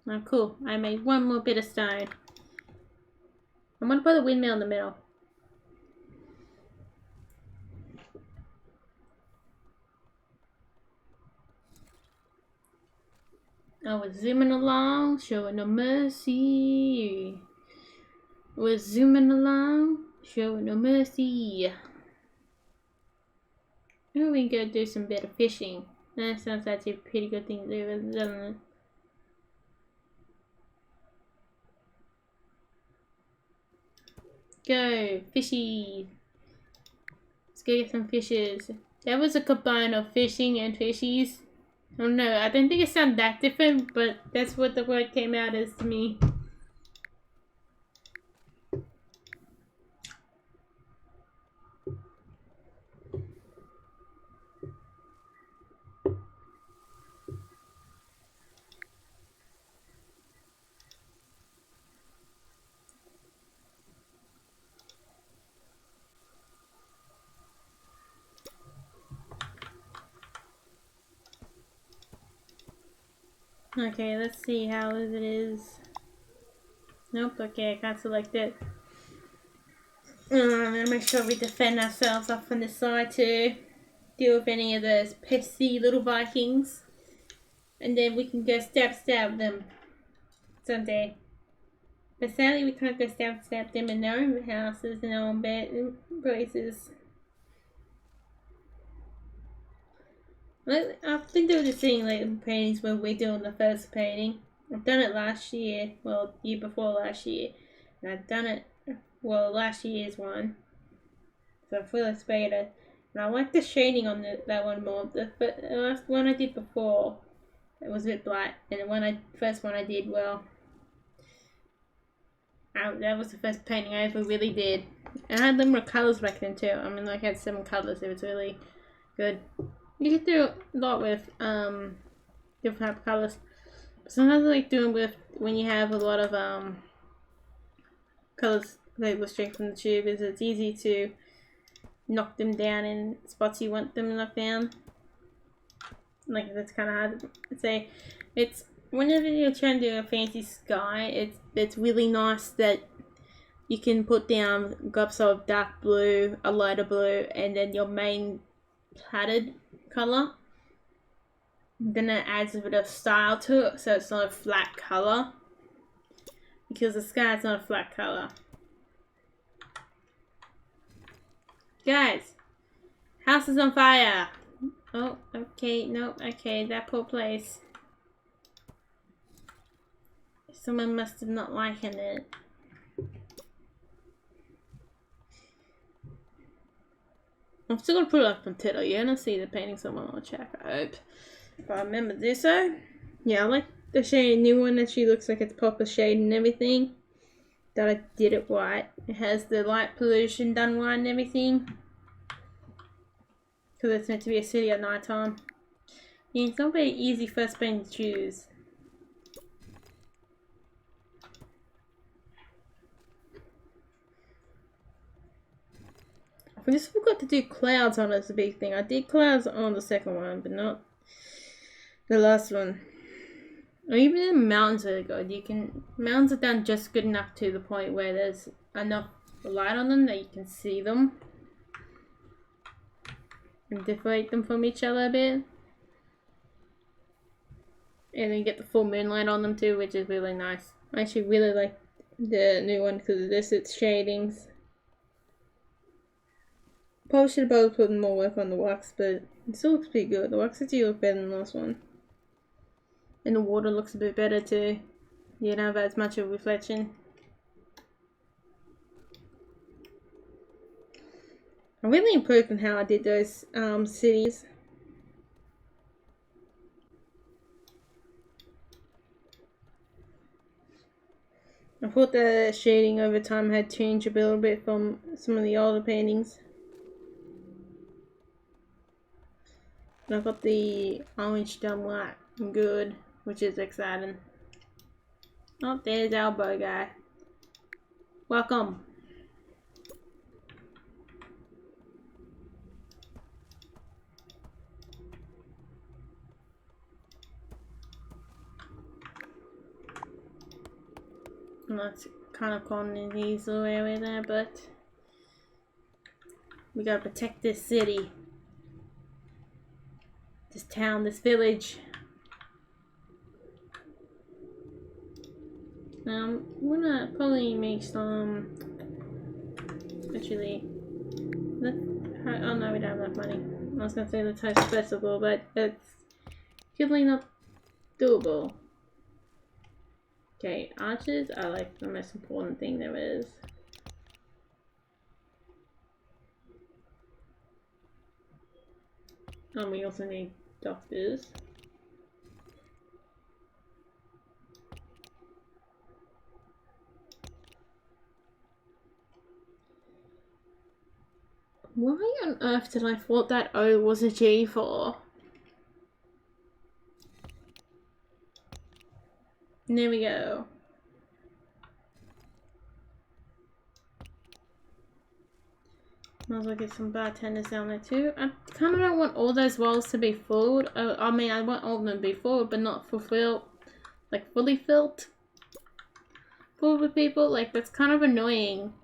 Oh, cool. I made 1 more bit of stone. I'm gonna put a windmill in the middle. Oh, we're zooming along, showing no mercy. We're zooming along, showing no mercy. Maybe we can go do some bit of fishing. That sounds like a pretty good thing to do, doesn't it? Go, fishy. Let's go get some fishes. That was a combine of fishing and fishies. I don't know, I don't think it sounded that different, but that's what the word came out as to me. Okay, let's see how it is. Nope, okay, I can't select it. And make sure we defend ourselves off on this side too. Deal with any of those pesky little Vikings. And then we can go stab them someday. But sadly we can't go stab them in their own houses and their own bed places. I think they were just seeing like paintings when we're doing the first painting. I've done it last year, well, year before last year. And I've done it, well, last year's one. So I feel it's better. And I like the shading on that one more. The last one I did before, it was a bit black. And the first one I did, well, that was the first painting I ever really did. And I had limited colours back then too. I mean, like I had 7 colours. It was really good. You can do a lot with different type of colours. But sometimes I like doing with when you have a lot of colours labeled straight from the tube, is it's easy to knock them down in spots you want them knocked down. Like, that's kind of hard to say. It's whenever you're trying to do a fancy sky, it's really nice that you can put down gobs of dark blue, a lighter blue, and then your main platted color. Then it adds a bit of style to it, so it's not a flat color. Because the sky is not a flat color. Guys, house is on fire. Oh, okay, no, okay, that poor place. Someone must have not liking it. I'm still gonna put it up on Twitter. You're gonna see the painting someone on the chat, I hope. If I remember to do so. Yeah, I like the shade, new one that she looks like it's proper shade and everything. That I did it white. It has the light pollution done white and everything. Because it's meant to be a city at night time. Yeah, it's not very easy first paint to choose. I just forgot to do clouds on it as a big thing. I did clouds on the second one, but not the last one. Or even the mountains are good. Mountains are done just good enough to the point where there's enough light on them that you can see them. And differentiate them from each other a bit. And then you get the full moonlight on them too, which is really nice. I actually really like the new one because of this, its shadings. Probably should have both put more work on the wax, but it still looks pretty good. The wax actually looks better than the last one. And the water looks a bit better too. You don't have as much of a reflection. I really improved on how I did those cities. I thought the shading over time had changed a little bit from some of the older paintings. And I got the orange done white good, which is exciting. Oh, there's our bow guy. Welcome. And that's kind of common in these little area there, but we gotta protect this city. This town, this village. I'm gonna probably make some. Actually, oh no, we don't have enough money. I was gonna say let's host a festival, but it's really not doable. Okay, archers are like the most important thing there is. And we also need doctors. Why on earth did I thought that O was a G for? And there we go. Might as well get some bartenders down there too. I kind of don't want all those walls to be filled. I mean, I want all of them to be full, but not fulfilled. Like, fully filled. Full with people. Like, that's kind of annoying.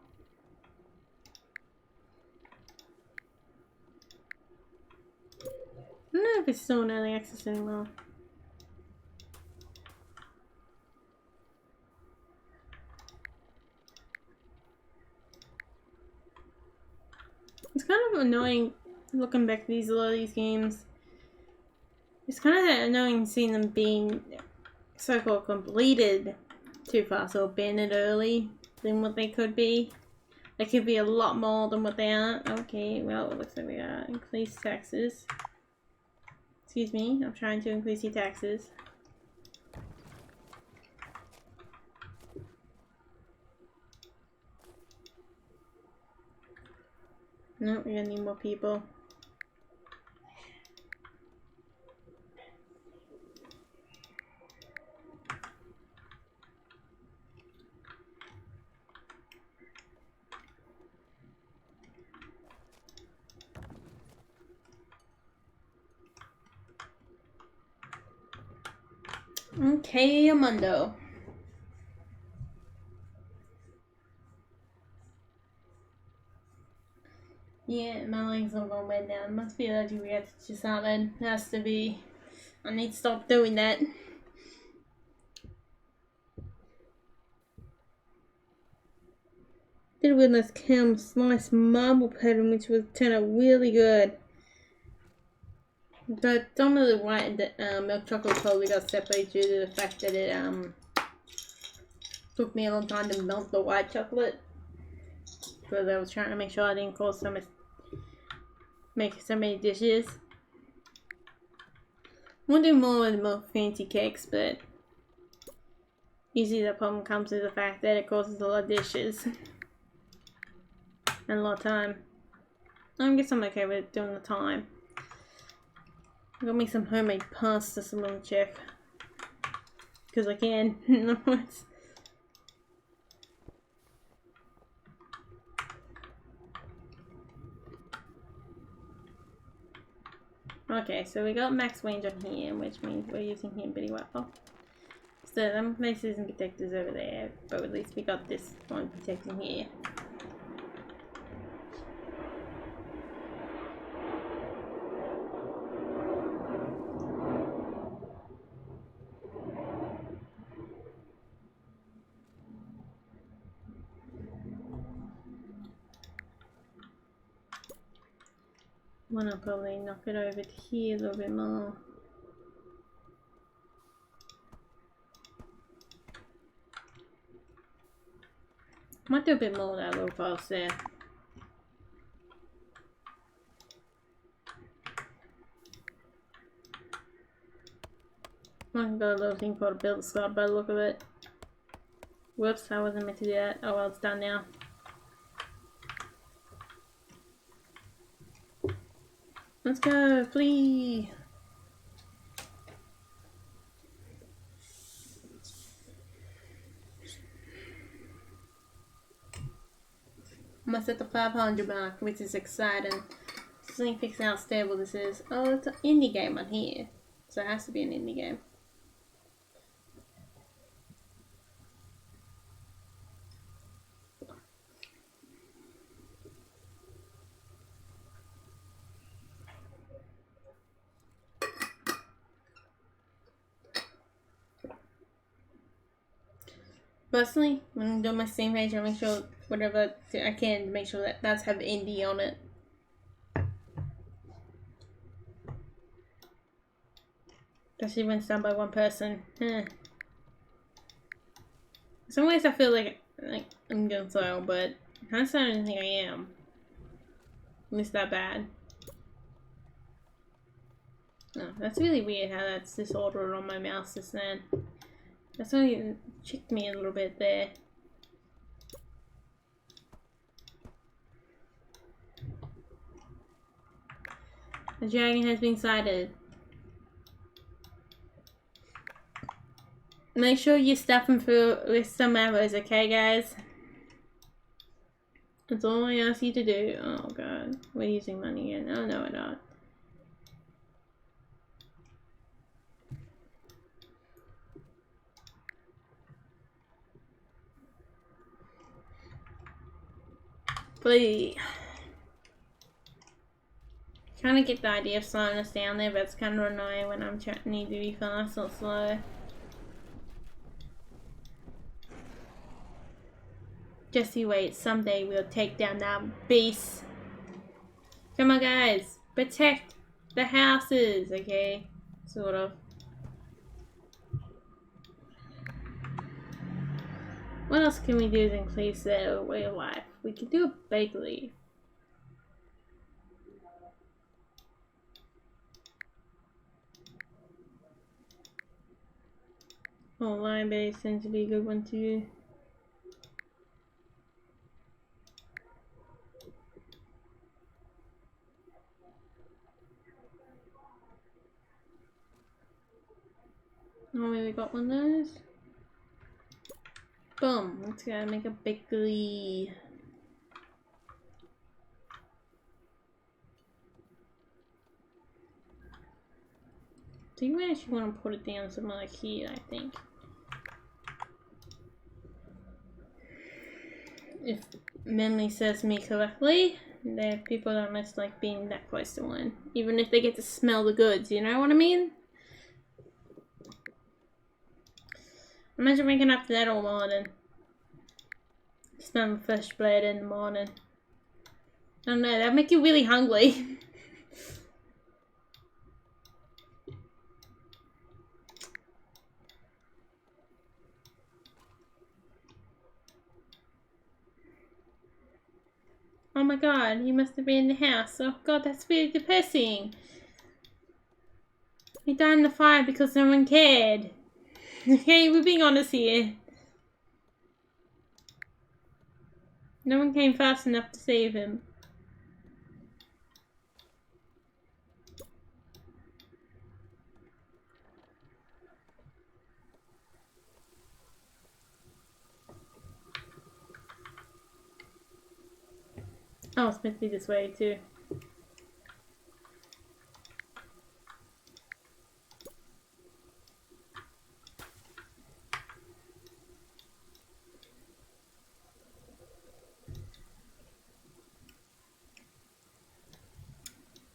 don't know if it's still in early access anymore. It's kind of annoying looking back at a lot of these games. It's kind of annoying seeing them being so-called completed too fast or abandoned early than what they could be. They could be a lot more than what they are. Okay, well, it looks like we are. Increase taxes. Excuse me, I'm trying to increase your taxes. No, we're gonna need more people. Okay, Amundo. Yeah, my legs are going way down. Must be allergic reaction to something. Has to be. I need to stop doing that. Did with this nice marble pattern, which would turn out really good. But some of the white milk chocolate probably got separated due to the fact that it took me a long time to melt the white chocolate. Because I was trying to make sure I didn't cause so much, make so many dishes. We'll do more with more fancy cakes, but usually the problem comes with the fact that it causes a lot of dishes and a lot of time. I guess I'm okay with doing the time. I'm gonna make some homemade pasta, so I'm gonna check. Because I can. Okay, so we got max range on here, which means we're using him pretty well. So them places and protectors over there, but at least we got this one protecting here. I'm gonna probably knock it over to here a little bit more. Might do a bit more of that little post there. I've got a little thing called a build slot by the look of it. Whoops, I wasn't meant to do that. Oh well, it's done now. Let's go, flee! I'm almost at the 500 mark, which is exciting. Just let me fix how stable this is. Oh, it's an indie game on here. So it has to be an indie game. Personally, when I'm doing my Steam page, I'll make sure whatever I can to make sure that does have indie on it. Especially when it's done by one person. Some ways I feel like I'm going slow, but that's not anything I am. At least that bad. No, that's really weird how that's disordered on my mouse just then. That's only checked me a little bit there. The dragon has been sighted. Make sure you stuff them through with some arrows, okay guys? That's all I ask you to do. Oh god, we're using money again. Oh no, we're not. Please. Kind of get the idea of slowing us down there, but it's kind of annoying when I'm need to be fast or slow. Just you wait, someday we'll take down that beast. Come on guys, protect the houses, okay? Sort of. What else can we do to increase their way of life? We could do a bakery. Oh, library seems to be a good one too. Oh, we got one of those. Boom, let's go make a bakery. I think we actually want to put it down somewhere like here, I think. If memory serves me correctly, people don't much like being that close to one. Even if they get to smell the goods, you know what I mean? Imagine waking up to that all morning. Smell fresh bread in the morning. I don't know, that'd make you really hungry. Oh my god, he must have been in the house. Oh god, that's really depressing. He died in the fire because no one cared. Okay, we're being honest here. No one came fast enough to save him. Oh, it's meant to be this way too.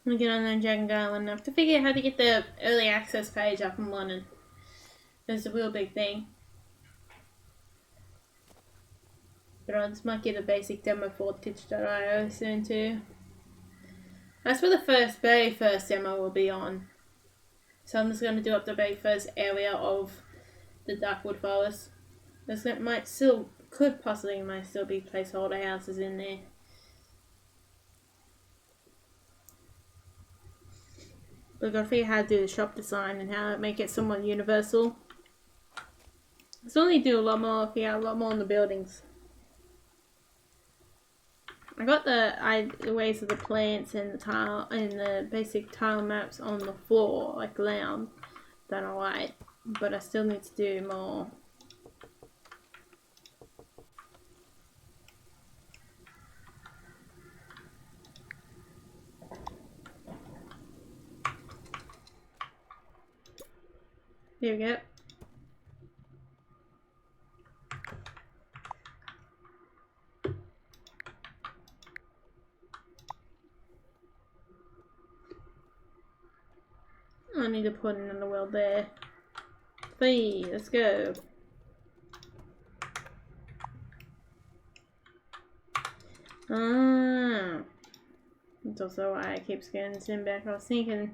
I'm gonna get on there and drag and go and I have to figure out how to get the early access page up and running. That's a real big thing. But I just might get a basic demo for Twitch.io soon too. That's where the very first demo will be on. So I'm just going to do up the very first area of the Darkwood Forest. Could possibly be placeholder houses in there. But I've got to figure out how to do the shop design and how to make it somewhat universal. I still need to do a lot more on the buildings. I got the ways of the plants and the tile and the basic tile maps on the floor, like ground, done alright. But I still need to do more. Here we go. I need to put another well there. 3, let's go. That's also why it keeps getting sent back. I was thinking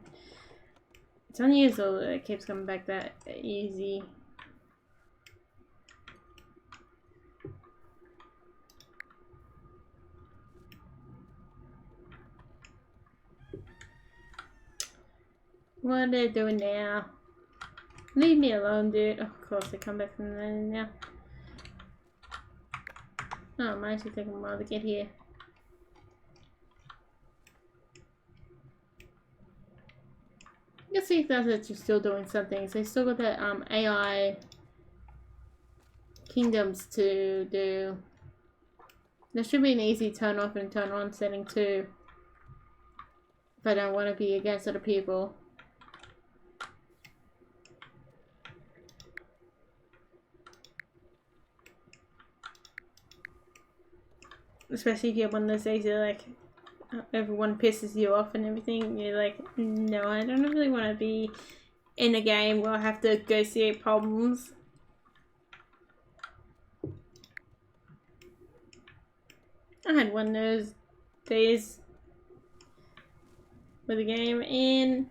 it's unusual that it keeps coming back that easy. What are they doing now? Leave me alone, dude. Oh, of course, they come back from there now. Oh, it might actually take a while to get here. I guess these guys are just still doing something. So they still got that AI kingdoms to do. There should be an easy turn off and turn on setting too. If I don't want to be against other people. Especially if you have one of those days you're like, everyone pisses you off and everything. You're like, no, I don't really want to be in a game where I have to negotiate problems. I had one of those days with a game, and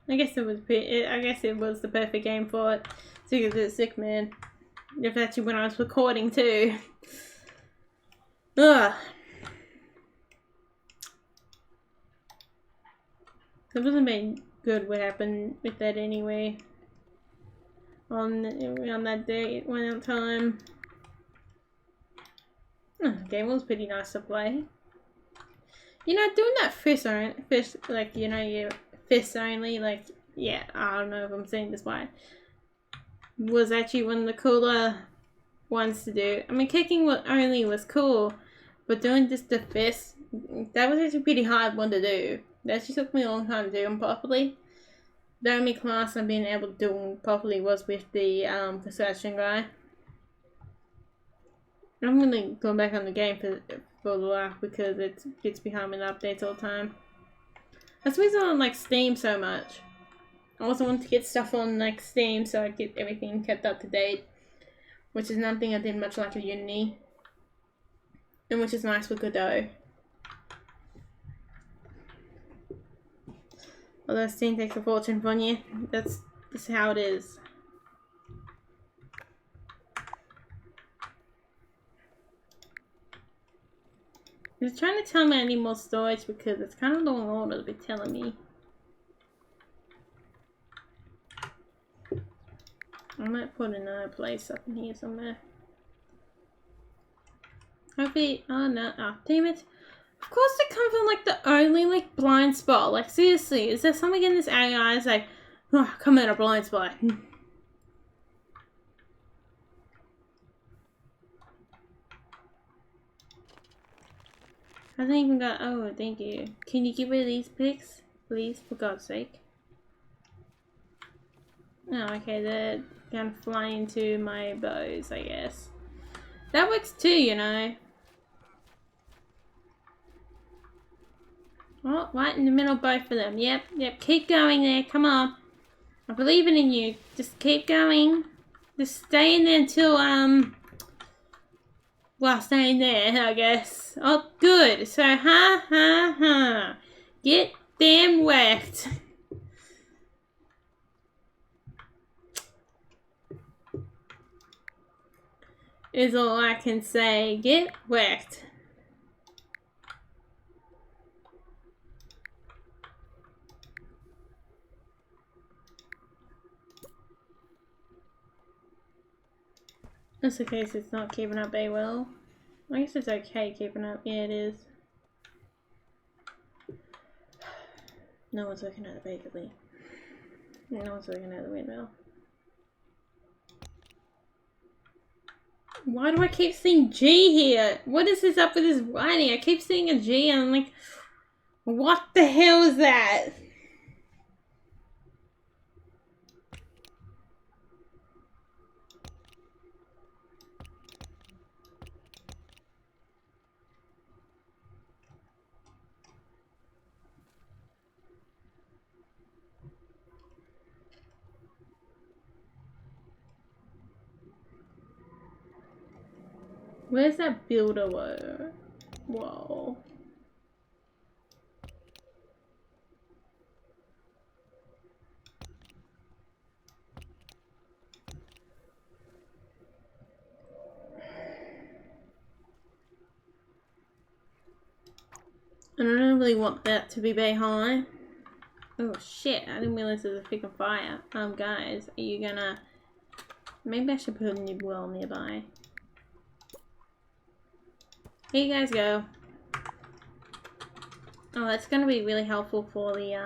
I guess it was the perfect game for it. Sick of it, sick man. If actually when I was recording too. Ugh. It wasn't been good what happened with that anyway. On that day, one time. The game was pretty nice to play. You know, doing that fist like, you know, your fist only, like, yeah, I don't know if I'm saying this right, was actually one of the cooler ones to do. I mean, kicking only was cool, but doing just the fist, that was actually a pretty hard one to do. That actually took me a long time to do them properly. The only class I've been able to do them properly was with the perception guy. I'm gonna go back on the game for a while because it gets behind with updates all the time. That's the reason I don't like Steam so much. I also want to get stuff on like Steam so I get everything kept up to date, which is nothing I did much like at uni, and which is nice for Godot. Although Steam takes a fortune from you, that's how it is. It's trying to tell me I need more storage because it's kind of long order to be telling me. I might put another place up in here somewhere. Hopefully, oh no, oh damn it. Of course they come from like the only like blind spot. Like seriously, is there something in this AI that's like, oh, come in a blind spot? I haven't even got, oh thank you. Can you get rid of these pics? Please, for God's sake. Oh, okay, they're gonna fly into my bows, I guess. That works too, you know. Oh, right in the middle, both of them. Yep, keep going there, come on. I believe in you. Just keep going. Just stay in there until, well, stay in there, I guess. Oh, good. So, get them whacked. Is all I can say. Get whacked. That's the case, it's not keeping up very well. I guess it's okay keeping up. Yeah, it is. No one's looking at the bakery. No one's looking at the windmill. Why do I keep seeing G here? What is this up with this writing? I keep seeing a G and I'm like, what the hell is that? Where's that builder word? Whoa. I don't really want that to be very high. Oh shit, I didn't realize there was a freaking fire. Guys, are you gonna... Maybe I should put a new well nearby. Here you guys go. Oh, that's gonna be really helpful for the,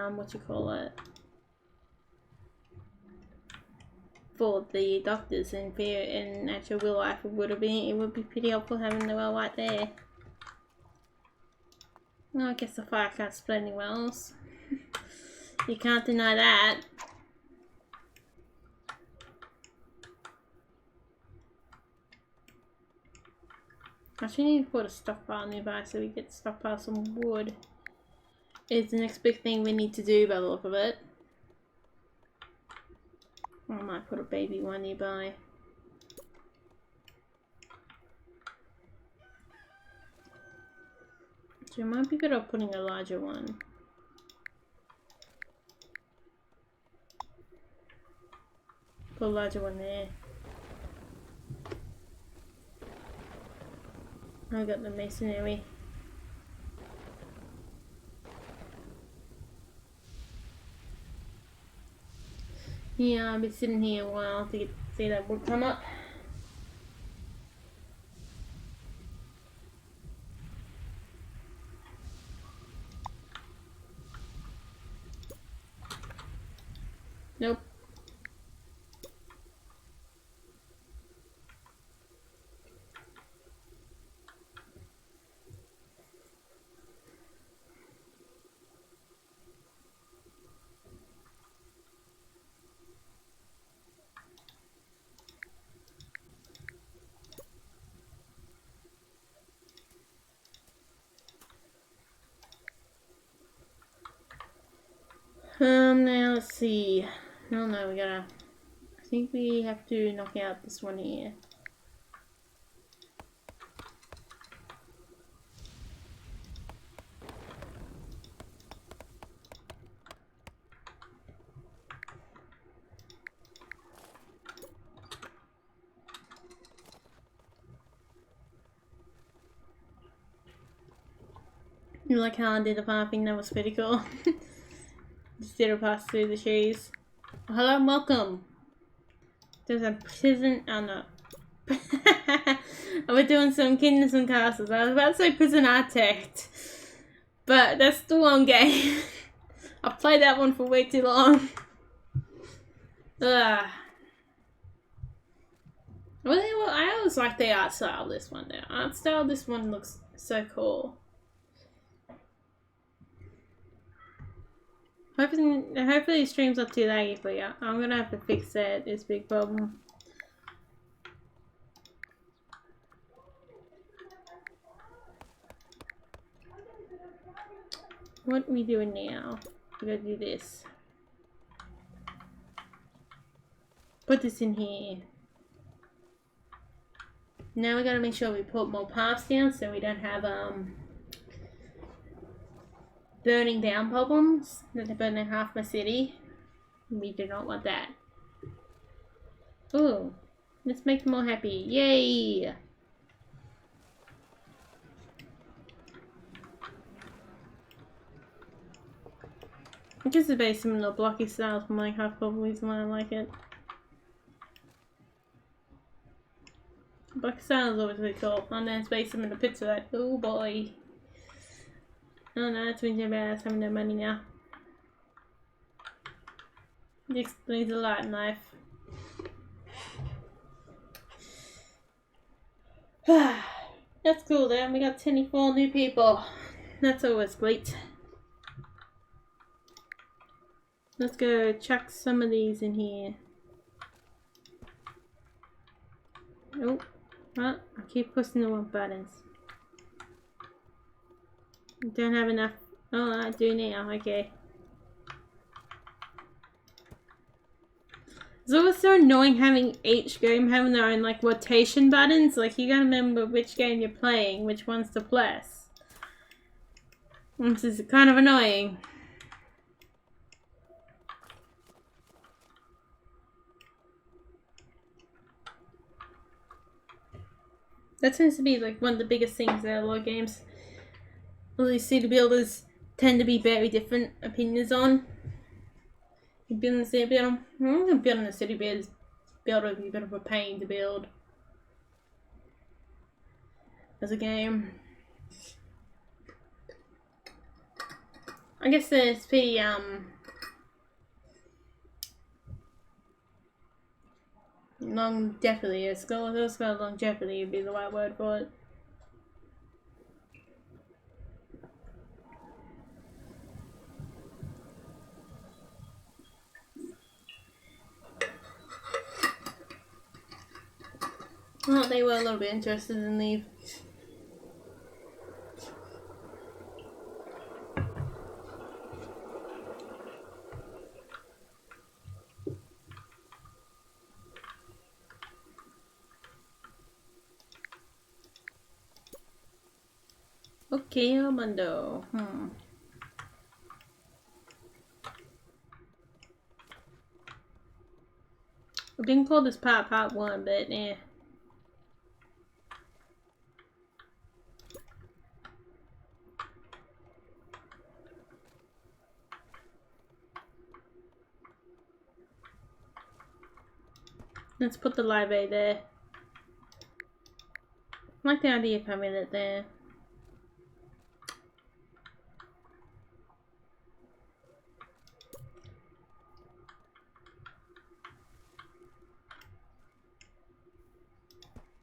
for the doctors in actual real life. It would be pretty helpful having the well right there. Well, I guess the fire can't split any wells. You can't deny that. I actually need to put a stockpile nearby so we get stockpile some wood. is the next big thing we need to do by the look of it. I might put a baby one nearby. So it might be better off putting a larger one. Put a larger one there. I got the masonry. Yeah, I've been sitting here a while to see that wood come up. Nope. Now let's see. Oh no, we gotta... I think we have to knock out this one here. You like how I did the pathing? That was pretty cool. Just did a pass through the trees. Hello and welcome. There's a prison. Oh no. We're doing some Kingdoms and Castles. I was about to say Prison Architect, but that's the wrong game. I've played that one for way too long. Ugh. Well, I always like the art style of this one. The art style of this one looks so cool. Hopefully the stream's not too laggy for you. I'm gonna have to fix that. It's a big problem. What are we doing now? We gotta do this. Put this in here. Now we gotta make sure we put more paths down so we don't have burning down problems. That they're burning half my city. We do not want that. Ooh, let's make them all happy. Yay! I guess it's very similar blocky style from Minecraft, probably is why I like it. Blocky style is always really cool. And then it's very similar to picture that. Oh boy. Oh no, it's been about us having no money now. It explains a lot in life. That's cool then, we got 24 new people. That's always great. Let's go chuck some of these in here. Oh, well, I keep pushing the wrong buttons. Don't have enough. Oh, I do now. Okay. It's always so annoying having each game having their own like rotation buttons. Like you gotta remember which game you're playing, which ones to press. This is kind of annoying. That tends to be like one of the biggest things that a lot of games. All these city builders tend to be very different opinions on. You build a city builder. Building a city builder would be a bit of a pain to build as a game. I guess there's pretty longevity. It's got longevity would be the right word for it. Well, they were a little bit interested in leave. Okay, Armando. We didn't call this part 1, but yeah. Let's put the library there. I like the idea of having it there.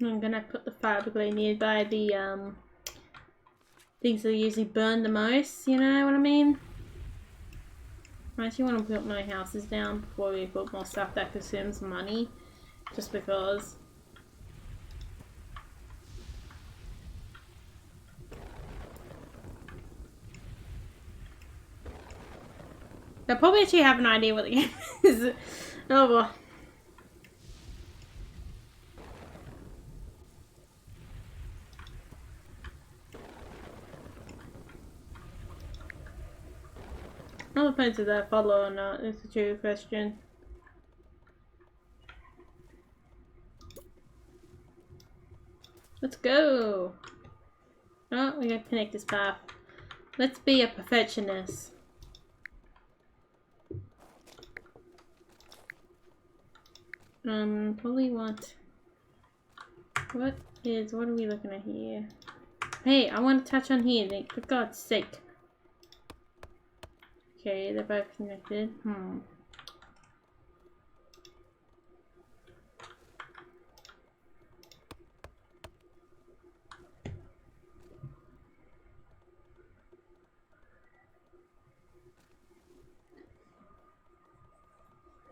I'm gonna put the fiberglass nearby the things that usually burn the most, you know what I mean? I actually want to put my houses down before we put more stuff that consumes money, just because. I probably actually have an idea what the game is. Oh well. All depends if they follow or not. It's a true question. Let's go. Oh, we gotta connect this path. Let's be a perfectionist. Probably want. What are we looking at here? Hey, I want to touch on here, Nick. For God's sake. Okay, they're both connected.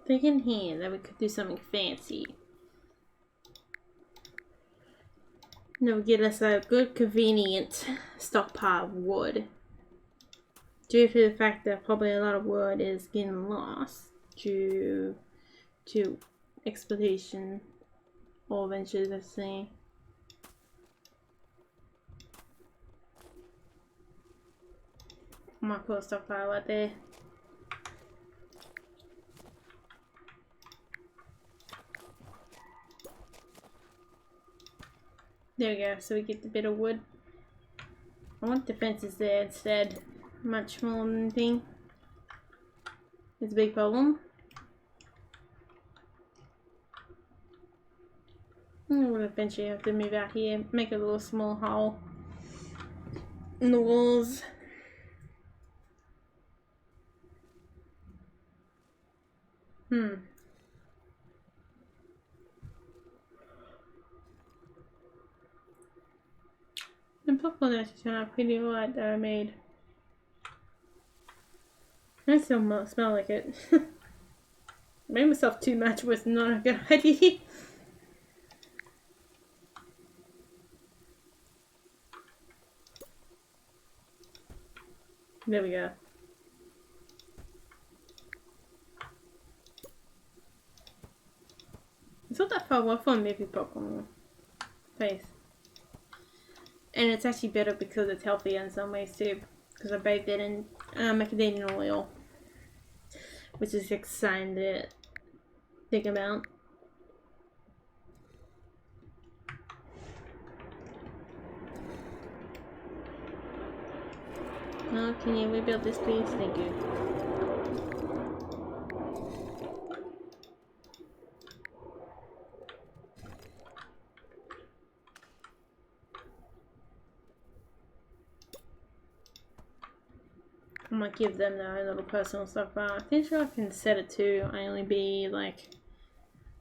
Thinking here that we could do something fancy. That would get us a good, convenient stockpile of wood. Due to the fact that probably a lot of wood is getting lost due to exploitation or ventures, let's see. I might put a stockpile right there. There we go, so we get the bit of wood. I want the fences there instead. Much more than anything. It's a big problem. We'll eventually have to move out here, make a little small hole in the walls. The popcorn actually turned out pretty alright that I made. I still smell like it. I made myself too much was not a good idea. There we go. It's not that far away from maybe popcorn face. And it's actually better because it's healthier in some ways too. Because I baked it in macadamia oil. Which is exciting to think about. Oh, can you rebuild this please? Thank you. I might give them their own little personal stuff, but I think sure I can set it to only be like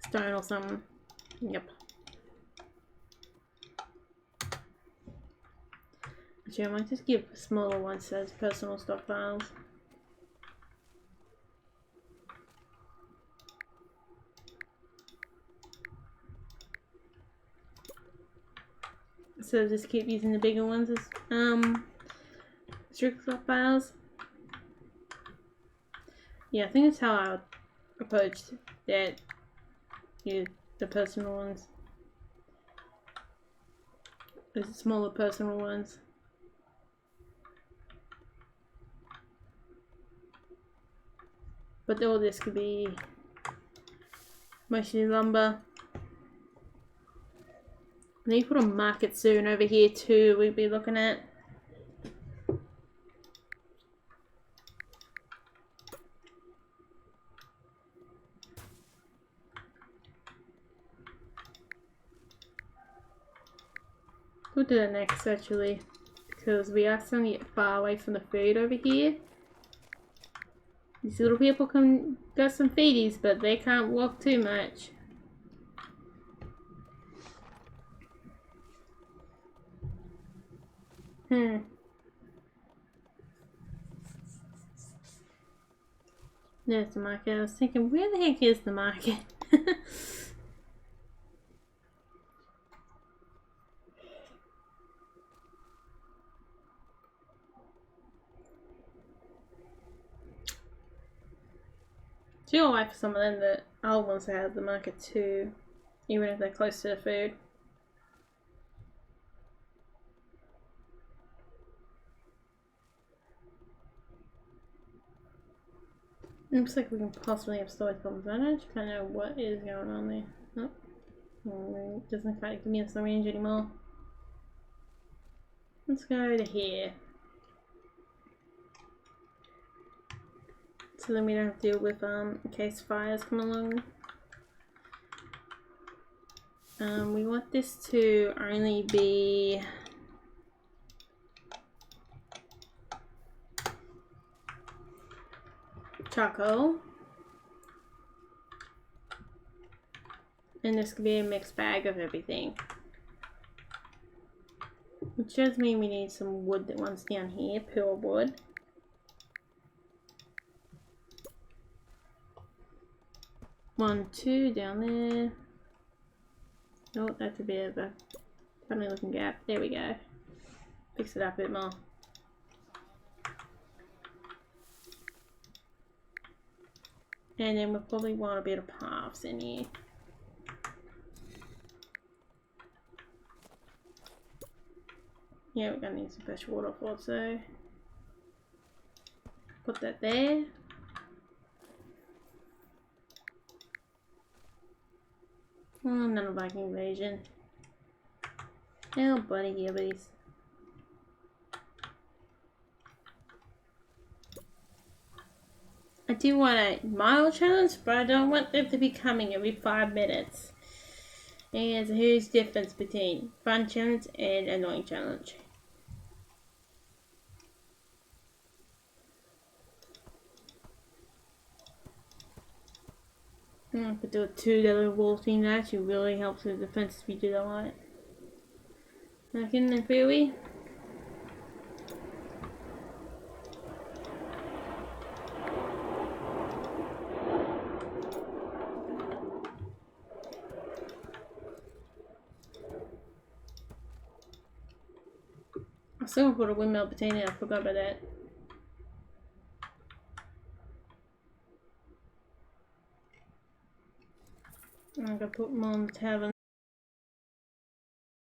stone or something. Yep. Actually, I might just give smaller ones as personal stockpiles. So just keep using the bigger ones as strict stockpiles. Yeah, I think that's how I approached that. Yeah, the personal ones. The smaller personal ones. But all this could be mostly lumber. I need to put a market soon over here too, we'd be looking at. We'll do that next actually, because we are starting to get far away from the food over here. These little people can got some feedies, but they can't walk too much. There's the market. I was thinking, where the heck is the market? Still wait for some of them that old ones to have the market too, even if they're close to the food. Looks like we can possibly have storage problems. I don't know what is going on there. Nope. Oh, it doesn't quite give me a range anymore. Let's go to here. So then we don't have to deal with in case fires come along. We want this to only be charcoal, and this could be a mixed bag of everything, which does mean we need some wood that runs down here, pure wood. One, two down there. Oh, that's a bit of a funny looking gap. There we go. Fix it up a bit more. And then we'll probably want a bit of paths in here. Yeah, we're gonna need some fresh water for it, so put that there. Oh, none Viking invasion. Oh, buddy gibbies. I do want a mile challenge, but I don't want them to be coming every 5 minutes. And there's a huge difference between fun challenge and annoying challenge. I could do a 2 wall thing. That actually really helps with the defense if you do that right. Back in there, Pee-wee. I still want to put a windmill between it. I forgot about that. I'm gonna put them on the tavern.